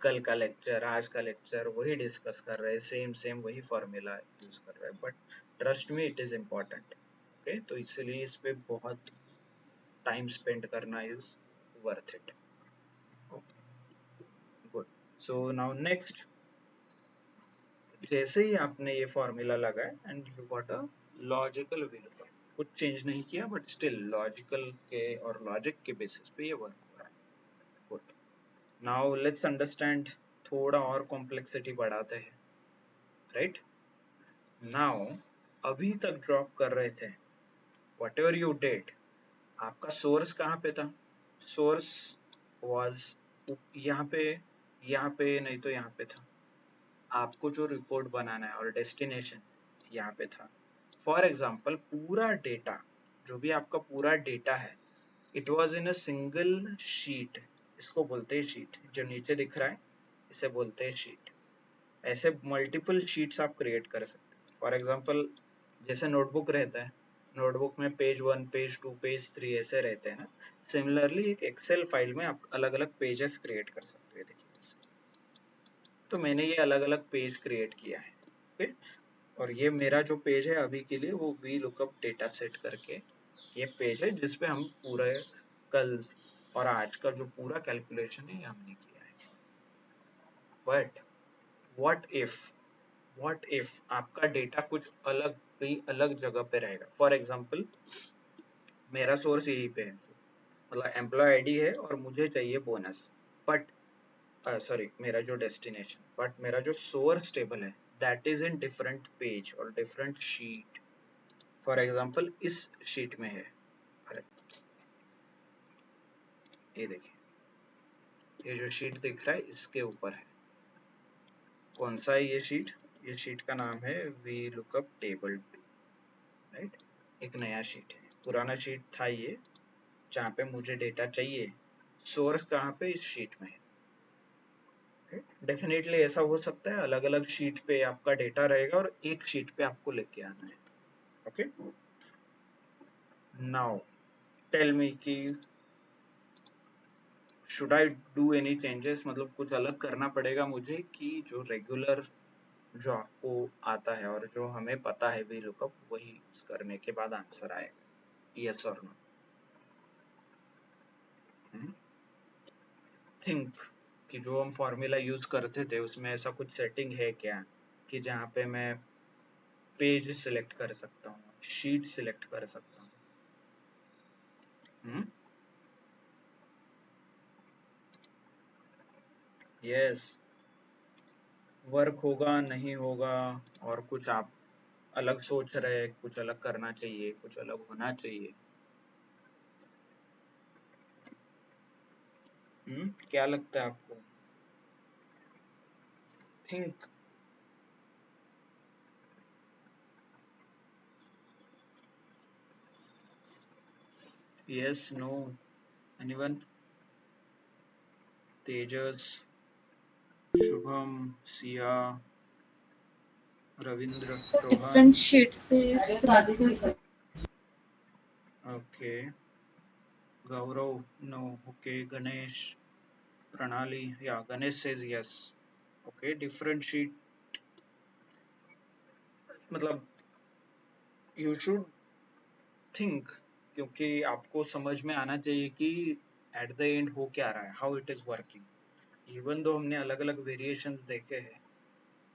कल का लेक्चर, आज का लेक्चर वही डिस्कस कर रहे हैं, सेम वही फॉर्मूला यूज कर रहे हैं, but trust me it is important. Okay? तो इसीलिए इस पे बहुत टाइम स्पेंड करना is worth it. Good. So now next, जैसे ही आपने ये फॉर्मूला लगाया and you got a logical VLOOKUP, कुछ चेंज नहीं किया, बट स्टिल लॉजिकल के और लॉजिक के बेसिस पे ये वर्क हो रहा है. गुड. नाउ लेट्स अंडरस्टैंड, थोड़ा और कॉम्प्लेक्सिटी बढ़ाते हैं. राइट? नाउ अभी तक ड्रॉप कर रहे थे, व्हाटएवर यू डिड, आपका सोर्स कहाँ पे था? सोर्स वाज यहाँ पे नहीं तो यहाँ पे था. आपको जो रिपोर्ट बनाना है और डेस्टिनेशन यहाँ पे था. फॉर एग्जाम्पल पूरा डेटा, जो भी आपका पूरा डेटा है, it was in a single sheet. इसको बोलते हैं शीट, जो नीचे दिख रहा है इसे बोलते हैं शीट. ऐसे मल्टीपल शीट्स आप क्रिएट कर सकते हैं. फॉर एग्जाम्पल जैसे नोटबुक रहता है, नोटबुक में पेज 1, पेज 2, पेज 3 ऐसे रहते हैं ना. सिमिलरली एक एक्सेल फाइल में आप अलग अलग पेजेस क्रिएट कर सकते हैं. देखिए, तो मैंने ये अलग अलग पेज क्रिएट किया है. ओके? और ये मेरा जो पेज है अभी के लिए, वो VLOOKUP डेटा सेट करके ये पेज है, जिसपे हम पूरा कल और आज का जो पूरा कैलकुलेशन है ये हमने किया है. बट व्हाट इफ आपका डेटा कुछ अलग कहीं अलग जगह पे रहेगा. फॉर एग्जाम्पल मेरा सोर्स यहीं पे है, मतलब एम्प्लॉय आईडी है और मुझे चाहिए बोनस, बट सॉरी मेरा जो डेस्टिनेशन, बट मेरा जो सोर्स टेबल है that is in different page और डिफरेंट शीट. फॉर एग्जाम्पल इस शीट में है, अरे ये देखिए, ये जो शीट दिख रहा है इसके ऊपर है. कौन सा है ये शीट? ये शीट का नाम है वी लुकअप टेबल 2, राइट. एक नया शीट है, पुराना शीट था ये जहाँ पे मुझे डेटा चाहिए. सोर्स कहाँ पे? इस शीट में है. डेफिनेटली ऐसा हो सकता है अलग अलग शीट पे आपका डेटा रहेगा और एक शीट पे आपको लेके आना है. ओके, नाउ टेल मी कि should I do any changes, मतलब कुछ अलग करना पड़ेगा मुझे कि जो रेगुलर जो आपको आता है और जो हमें पता है वी लुकअप वही करने के बाद आंसर आएगा, यस और नो. थिंक कि जो हम फॉर्मूला यूज करते थे उसमें ऐसा कुछ सेटिंग है क्या कि जहाँ पे मैं पेज सिलेक्ट कर सकता हूँ, शीट सिलेक्ट कर सकता हूँ. यस, वर्क होगा नहीं होगा, और कुछ आप अलग सोच रहे, कुछ अलग करना चाहिए, कुछ अलग होना चाहिए. क्या लगता है आपको? Think. Yes, no, anyone? Tejas, Shubham, Siya, Ravindra, sir Rohan. Different sheet से सिलेक्ट कर सकते. Okay, Gaurav, no. Okay, Ganesh, Pranali, या Ganesh says yes. Okay, different sheet, मतलब यू शुड थिंक, क्योंकि आपको समझ में आना चाहिए कि एट द एंड हो क्या रहा है, how it is working. Even though हमने अलग अलग वेरिएशंस देखे हैं,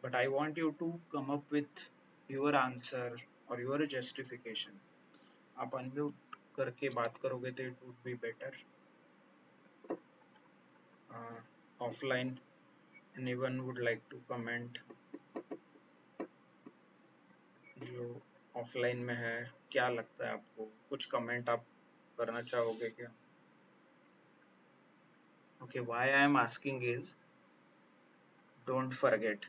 but I want you to come up with your answer और योर जस्टिफिकेशन. आप अनम्यूट करके बात करोगे तो it would be better. Offline, anyone would like to comment? जो ऑफलाइन में है, क्या लगता है आपको? कुछ कमेंट आप करना चाहोगे क्या? Okay, why I am asking is, don't forget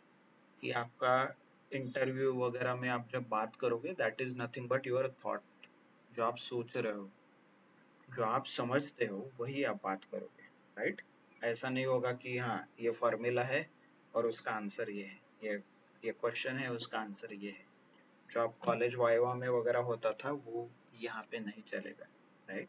कि आपका इंटरव्यू वगैरह में आप जब बात करोगे that is nothing but your thought. जो आप सोच रहे हो, जो आप समझते हो वही आप बात करोगे, राइट. ऐसा नहीं होगा कि हाँ ये फॉर्मूला है और उसका आंसर ये है, ये क्वेश्चन है उसका आंसर ये है. जो आप कॉलेज वाइवा में वगैरह होता था वो यहाँ पे नहीं चलेगा, राइट.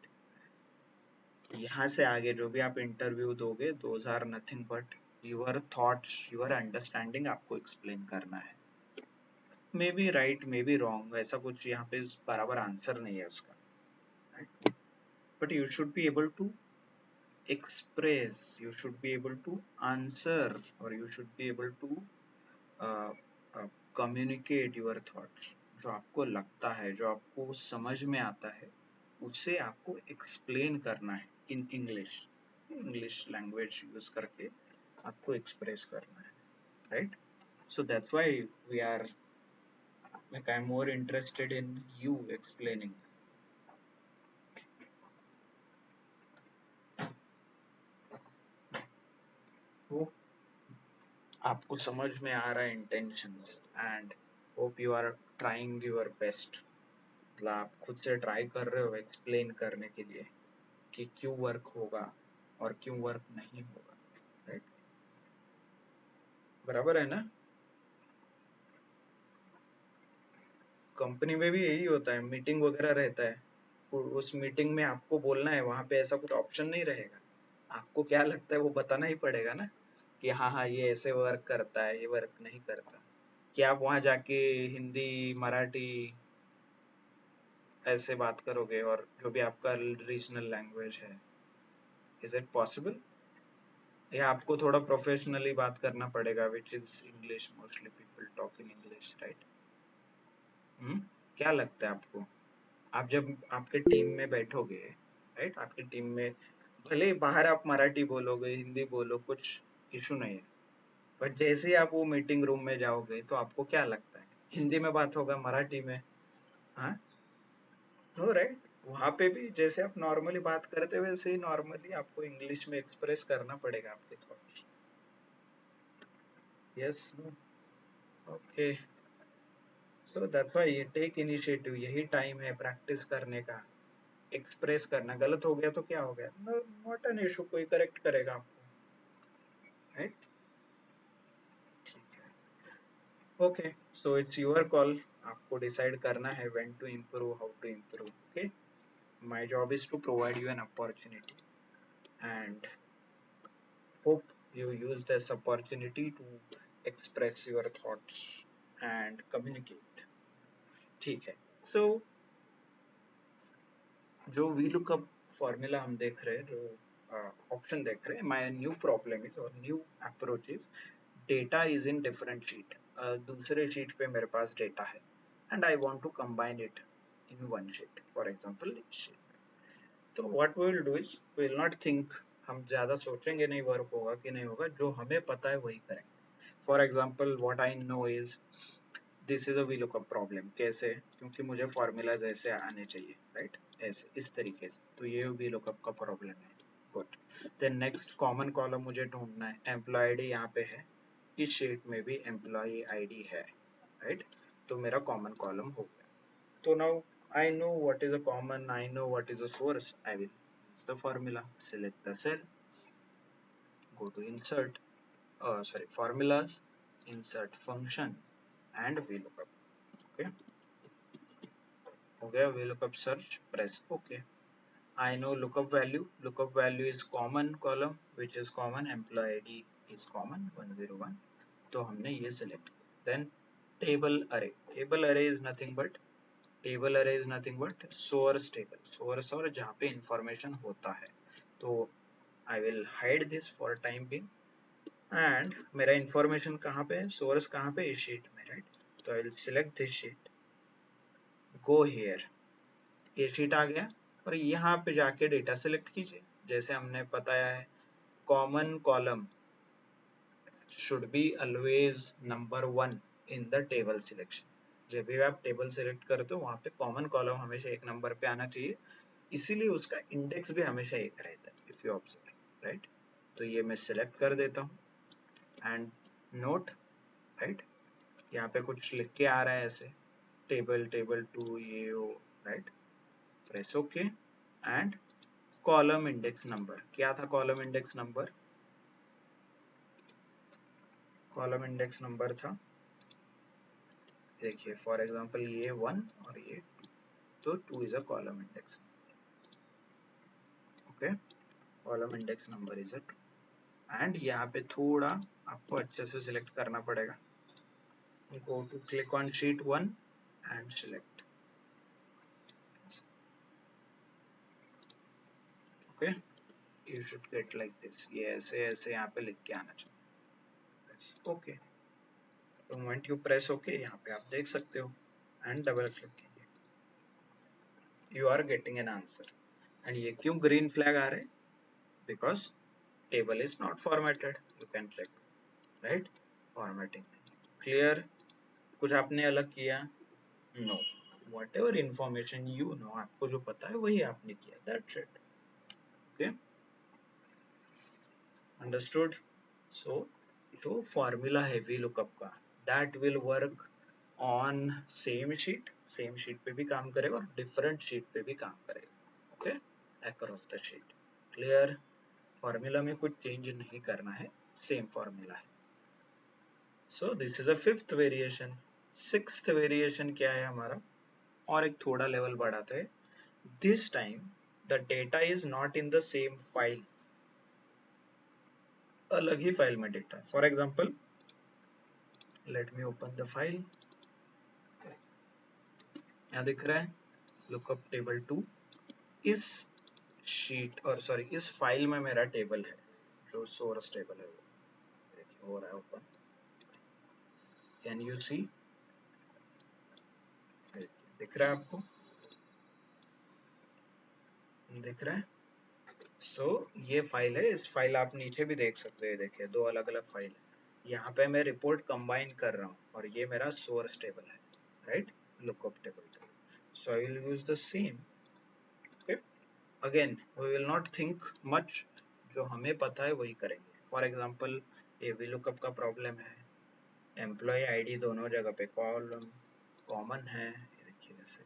यहाँ से आगे जो भी आप इंटरव्यू दोगे those are nothing but your thoughts, your understanding आपको एक्सप्लेन करना है. Maybe right, maybe wrong, ऐसा कुछ यहाँ पे बराबर आंसर नहीं है उसका, right. But you should be able to express, you should be able to answer, or you should be able to uh, communicate your thoughts. जो आपको लगता है, जो आपको समझ में आता है उसे आपको एक्सप्लेन करना है इन इंग्लिश लैंग्वेज यूज करके आपको एक्सप्रेस करना है, right. So that's why we are like I'm more interested in you explaining. Hope आपको समझ में आ रहा है intentions and hope you are trying your best. मतलब आप खुद से ट्राई कर रहे हो एक्सप्लेन करने के लिए कि क्यों वर्क होगा और क्यों वर्क नहीं होगा, राइट. बराबर है ना? कंपनी में भी यही होता है, मीटिंग वगैरह रहता है, उस मीटिंग में आपको बोलना है, वहां पे ऐसा कुछ ऑप्शन नहीं रहेगा. आपको क्या लगता है वो बताना ही पड़ेगा ना कि हाँ हाँ ये ऐसे वर्क करता है, ये वर्क नहीं करता. क्या आप वहां जाके हिंदी मराठी ऐसे बात करोगे और जो भी आपका रीजनल लैंग्वेज है, इज इट पॉसिबल? ये आपको थोड़ा प्रोफेशनली बात करना पड़ेगा, which is English, mostly people talk in English, right? क्या लगता है आपको, आप जब आपके टीम में बैठोगे, राइट, आपकी टीम में भले ही बाहर आप मराठी बोलोगे, हिंदी बोलो, कुछ इशू नहीं है, बट जैसे ही आप वो मीटिंग रूम में जाओगे तो आपको क्या लगता है, हिंदी में बात होगा, मराठी में? हाँ, नो, राइट? वहां पे भी जैसे आप नॉर्मली बात करते हैं वैसे ही नॉर्मली आपको इंग्लिश में एक्सप्रेस करना पड़ेगा आपके thoughts. Yes, okay, so that's why ये टेक इनिशिएटिव, यही टाइम है प्रैक्टिस करने का, एक्सप्रेस करना। गलत हो गया तो क्या हो गया, नॉट एन इशू, कोई करेक्ट करेगा आपको, राइट? ठीक है, okay, so it's your call, आपको डिसाइड करना है when to improve, how to improve, okay? My job is to provide you an opportunity and hope you use this opportunity to express your thoughts and communicate। ठीक है, so जो VLOOKUP formula हम देख रहे हैं, जो ऑप्शन देख रहे हैं, माय न्यू प्रॉब्लम इज और new approach is data is in different sheet, दूसरे शीट पे मेरे पास डेटा है and I want to combine it in one sheet, for example इस शीट। तो what we will do is we will not think, हम ज्यादा सोचेंगे नहीं वर्क होगा कि नहीं होगा, जो हमें पता है वही करेंगे। For example what I know is this is a VLOOKUP problem, कैसे? क्योंकि मुझे फॉर्मूलाज ऐसे आने चाहिए, राइट? ऐसे, इस तरीके से, तो ये VLOOKUP का प्रॉब्लम है। Good, then next common column मुझे ढूंढना है, एम्प्लॉय आईडी यहाँ पे है, इस शीट में भी एम्प्लॉय आईडी है, राइट? तो मेरा कॉमन कॉलम हो गया। तो now I know what is a common, I know what is a source, I will use the formula, select the cell, go to insert, formulas, insert function and VLOOKUP, okay? हो गया VLOOKUP search, press OK। I know lookup value is common column, which is common, employee ID is common 101, तो हमने ये select किया। Then table array is nothing but source table, source और जहाँ पे information होता है, तो I will hide this for time being and मेरा information कहाँ पे है, source कहाँ पे, इस sheet में, right? तो I will select this sheet, go here, ये शीट आ गया और यहाँ पे जाके डेटा सिलेक्ट कीजिए। जैसे हमने बताया है, common column should be always number 1 in the table selection. जब भी आप टेबल सिलेक्ट करते हो वहां पे कॉमन कॉलम हमेशा एक नंबर पे आना चाहिए, इसीलिए उसका इंडेक्स भी हमेशा एक रहता है, इफ यू ऑब्जर्व, राइट? तो ये मैं सिलेक्ट कर देता हूँ एंड नोट, राइट? यहाँ पे कुछ लिख के आ रहा है ऐसे, टेबल 2 ये वो, right? Press okay and column index number, क्या था column index number? Column index number था, देखिए फॉर एग्जांपल ये 1 और ये 2, तो 2 is a column index, okay? Column index number is a 2 and यहाँ पे थोड़ा आपको अच्छे से सिलेक्ट करना पड़ेगा, go to click on sheet 1 and select, okay? You should get like this, ये ऐसे ऐसे यहाँ पे लिख के आना चाहिए, ओके? तो मोमेंट यू प्रेस ओके, यहाँ पे आप देख सकते हो एंड डबल क्लिक कीजिए, you are getting an answer. And ये क्यों ग्रीन फ्लैग आ रहे हैं? Because table is not formatted, you can check, right? Formatting clear? कुछ आपने अलग किया? No, whatever information you know, आपको जो पता है वही आपने किया, that's it, okay? Understood? So जो फॉर्मूला है VLOOKUP का, that will work on same sheet पे भी काम करेगा और डिफरेंट शीट पे भी काम करेगा, okay? Across the sheet, clear? Formula में कुछ चेंज नहीं करना है, सेम फॉर्मूला है। So this is a fifth variation. Sixth variation क्या है हमारा, और एक थोड़ा लेवल बढ़ाते हैं, this time the data is not in the same file, अलग ही फाइल में data. For example let me open the file, यहाँ दिख रहा है लुकअप टेबल 2, इस शीट और सॉरी इस फाइल में मेरा टेबल है, जो सोर्स टेबल है वो देखिए हो रहा है ओपन। Can you see? दिख रहा है आपको? दिख रहा है? ये फाइल है। इस फाइल आप नीचे भी देख सकते हैं, देखिए दो अलग अलग फाइल है। यहाँ पे मैं रिपोर्ट कंबाइन कर रहा हूँ और ये मेरा सोर्स टेबल है, right, lookup table. So I will use the same. Again we will not think much, जो हमें पता है वही करेंगे। फॉर एग्जाम्पल ये VLOOKUP का प्रॉब्लम है, एम्प्लॉय आईडी दोनों जगह पे कॉलम कॉमन है, ये देखिए ऐसे।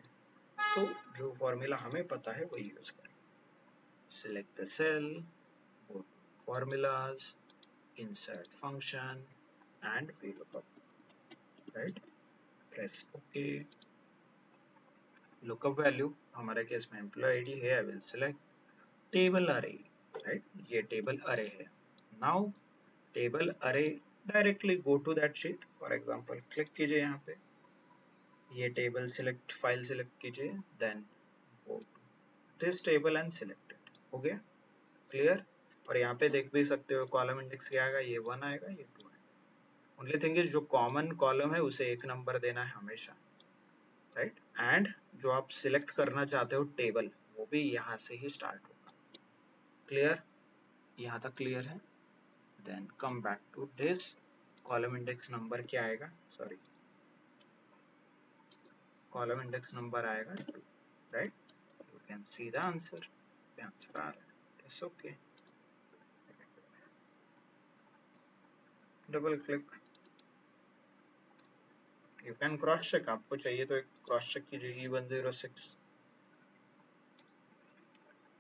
तो जो फॉर्मूला हमें पता है वही यूज करेंगे। Select the cell, go to formulas, insert function and VLOOKUP, right? Press OK. Lookup value हमारे केस में employee ID है, I will select table array, right? ये table array है। Now table array directly go to that sheet. For example, click कीजिए यहाँ पे, ये table select file select कीजिए, then go to this table and select it. हो गया? Clear? और यहाँ पे देख भी सकते हो कॉलम इंडेक्स क्या आएगा, ये 1 आएगा, ये 2 आएगा। ओनली थिंग इज जो कॉमन कॉलम है उसे एक नंबर देना है हमेशा, राइट। एंड जो आप सिलेक्ट करना चाहते हो टेबल, वो भी यहाँ से ही स्टार्ट होगा। क्लियर? यहाँ तक क्लियर है? Then come back to this, column index number क्या आएगा, सॉरी कॉलम इंडेक्स नंबर आएगा 2, right. You can see the answer, answer आ रहा है, it's okay. Double click, you can cross check, आपको चाहिए तो एक क्रॉस चेक कीजिए। E106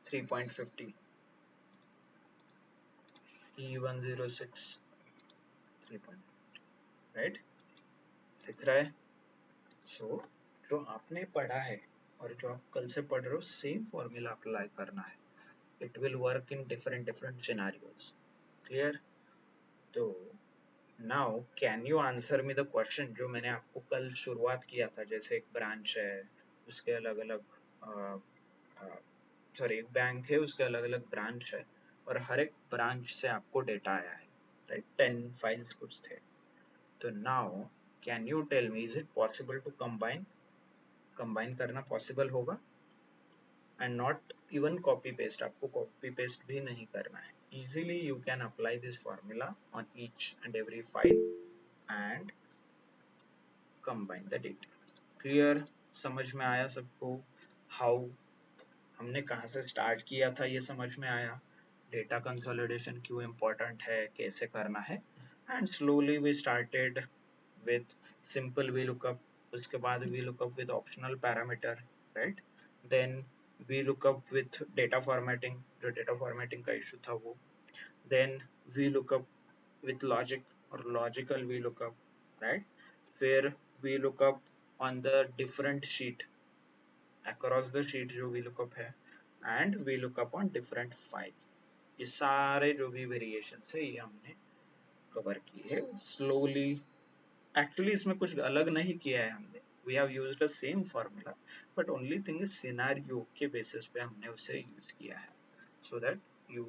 3.50, E106 3.50, राइट, दिख रहा है। सो जो आपने पढ़ा है और जो आप कल से पढ़ रहे हो, सेम फॉर्मूला अप्लाई करना है। It will work in different different scenarios. Clear? तो now can you answer me the question जो मैंने आपको कल शुरुआत किया था, जैसे एक ब्रांच है, उसके अलग अलग सॉरी एक बैंक है, उसके अलग अलग ब्रांच है, और हर एक ब्रांच से आपको डेटा आया है, राइट। 10 फाइल्स कुछ थे। तो now can you tell me, is it possible to combine करना पॉसिबल होगा? And not even copy paste, आपको कॉपी पेस्ट भी नहीं करना है। Easily you can apply this formula on each and every file and combine the data. Clear? समझ में आया सबको? हाउ हमने कहाँ से स्टार्ट किया था ये समझ में आया, डेटा कंसोलिडेशन क्यों इम्पोर्टेंट है, कैसे करना है। And slowly we started with simple VLOOKUP, उसके बाद VLOOKUP with optional parameter, right. Then VLOOKUP with data formatting, जो डेटा फॉर्मेटिंग का इशू था वो। देन VLOOKUP विथ लॉजिक और लॉजिकल VLOOKUP, राइट। फिर VLOOKUP on the different sheet, across the sheet जो VLOOKUP है, and VLOOKUP on different file. ये सारे जो भी वेरिएशन है ये हमने कवर किए है स्लोली। एक्चुअली इसमें कुछ अलग नहीं किया है हमने, we have used the same formula, but only thing is scenario के बेसिस पे हमने उसे यूज किया है, so that you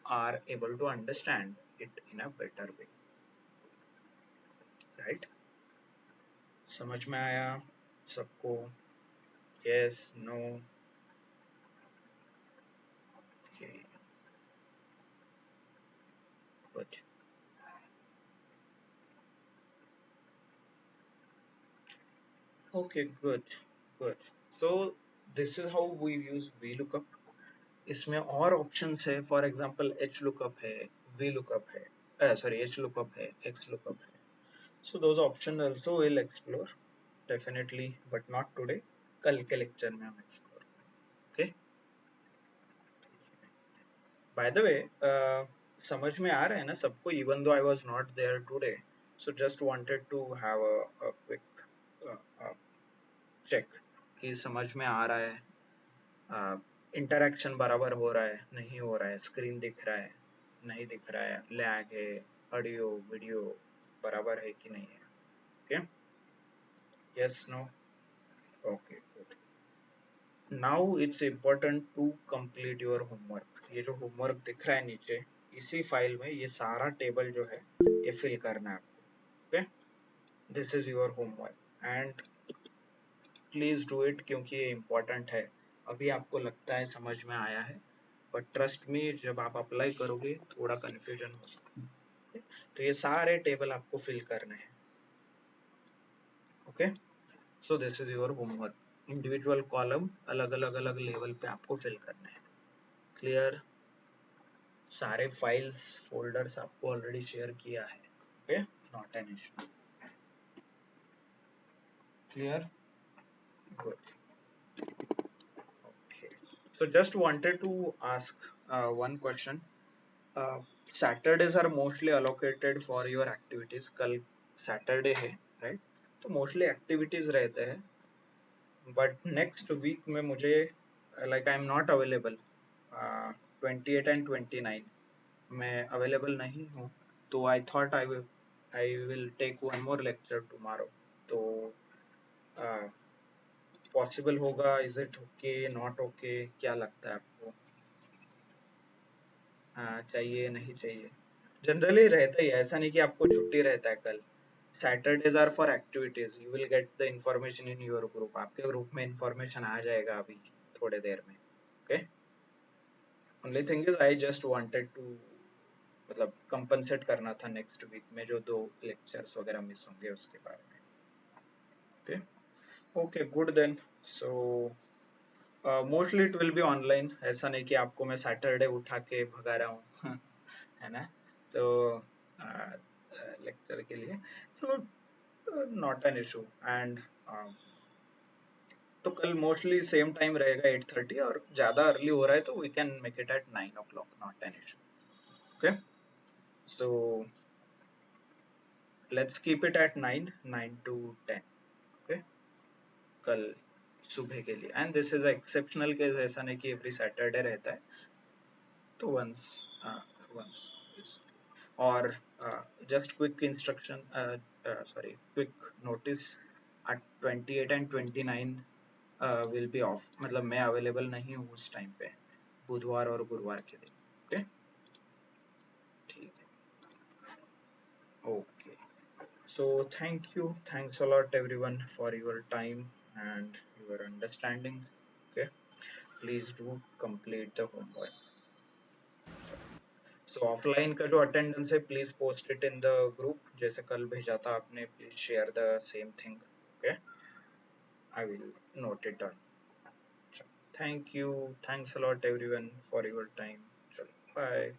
are able to understand it in a better way, right. समझ में आया सबको? Yes, no? Okay, good. Okay, good, good. So this is how we use VLOOKUP. इसमें और ऑप्शंस है, फॉर एग्जांपल HLOOKUP है, VLOOKUP है, sorry HLOOKUP है, XLOOKUP है. So those options also we'll explore definitely, but not today. कल के lecture में हम एक्सप्लोर करेंगे. Okay. By the way, समझ में आ रहा है ना सबको? Even though I was not there today, so just wanted to have a quick check कि समझ में आ रहा है, इंटरेक्शन बराबर हो रहा है, नहीं हो रहा है, स्क्रीन दिख रहा है, नहीं दिख रहा है, लैग है, ऑडियो वीडियो बराबर है कि नहीं है? Okay, yes, no? Okay, good. Now it's important to complete your homework. ये जो होमवर्क दिख रहा है नीचे, इसी फाइल में ये सारा टेबल जो है ये फिल करना है आपको। Okay, this is your homework and please do it, क्योंकि ये इम्पोर्टेंट है। अभी आपको लगता है समझ में आया है, बट ट्रस्ट मी जब आप अप्लाई करोगे थोड़ा कंफ्यूजन हो सकता है। तो ये सारे टेबल आपको फिल करने हैं। Okay, so this is your homework. Individual column अलग अलग अलग लेवल पे आपको फिल करने हैं। क्लियर? सारे फाइल्स फोल्डर्स आपको ऑलरेडी शेयर किया है। Okay, not an issue. Clear? Good. Okay. So just wanted to ask one question. Saturdays are mostly allocated for your activities. कल Saturday है, right? तो mostly activities रहते हैं. But next week में मुझे like I'm not available. 28 and 29 मैं available नहीं हूँ. तो I thought I will take one more lecture tomorrow. तो uh, possible होगा? Is it okay? Not okay? क्या लगता है आपको? हाँ, चाहिए नहीं चाहिए? जनरली रहता ही है, ऐसा नहीं कि आपको छुट्टी रहता है कल। Saturdays are for activities, you will get the information in your group. आपके ग्रुप में इंफॉर्मेशन आ जाएगा अभी थोड़े देर में। Okay, only thing is I just wanted to मतलब कंपनसेट करना था नेक्स्ट वीक में जो 2 लेक्चर्स वगैरह मिस होंगे उसके बारे में। Okay, okay good then. So mostly it will be online, ऐसा नहीं कि आपको मैं सैटरडे उठा के भगा रहा हूँ है ना? तो लेक्चर के लिए so not an issue and तो कल मोस्टली सेम टाइम रहेगा 8:30, और ज्यादा अर्ली हो रहा है तो we can make it at 9 o'clock, not an issue. Okay, so let's keep it at 9 to 10। Okay, कल सुबह के लिए। And this is exceptional case, ऐसा नहीं कि एवरी सैटरडे रहता है। तो once or just quick instruction, sorry, quick notice, at 28 and 29 will be off, मतलब मैं अवेलेबल नहीं हूँ उस टाइम पे, बुधवार और गुरुवार के दिन। ओके, ठीक है। Okay, so thanks a lot everyone for your time and your understanding। okay, please do complete the homework। तो ऑफलाइन का जो अटेंडेंस है please post it in the group, जैसे कल भेजा था आपने, please share the same thing. Okay, I will note it down. Thank you, thanks a lot everyone for your time. चलो बाय।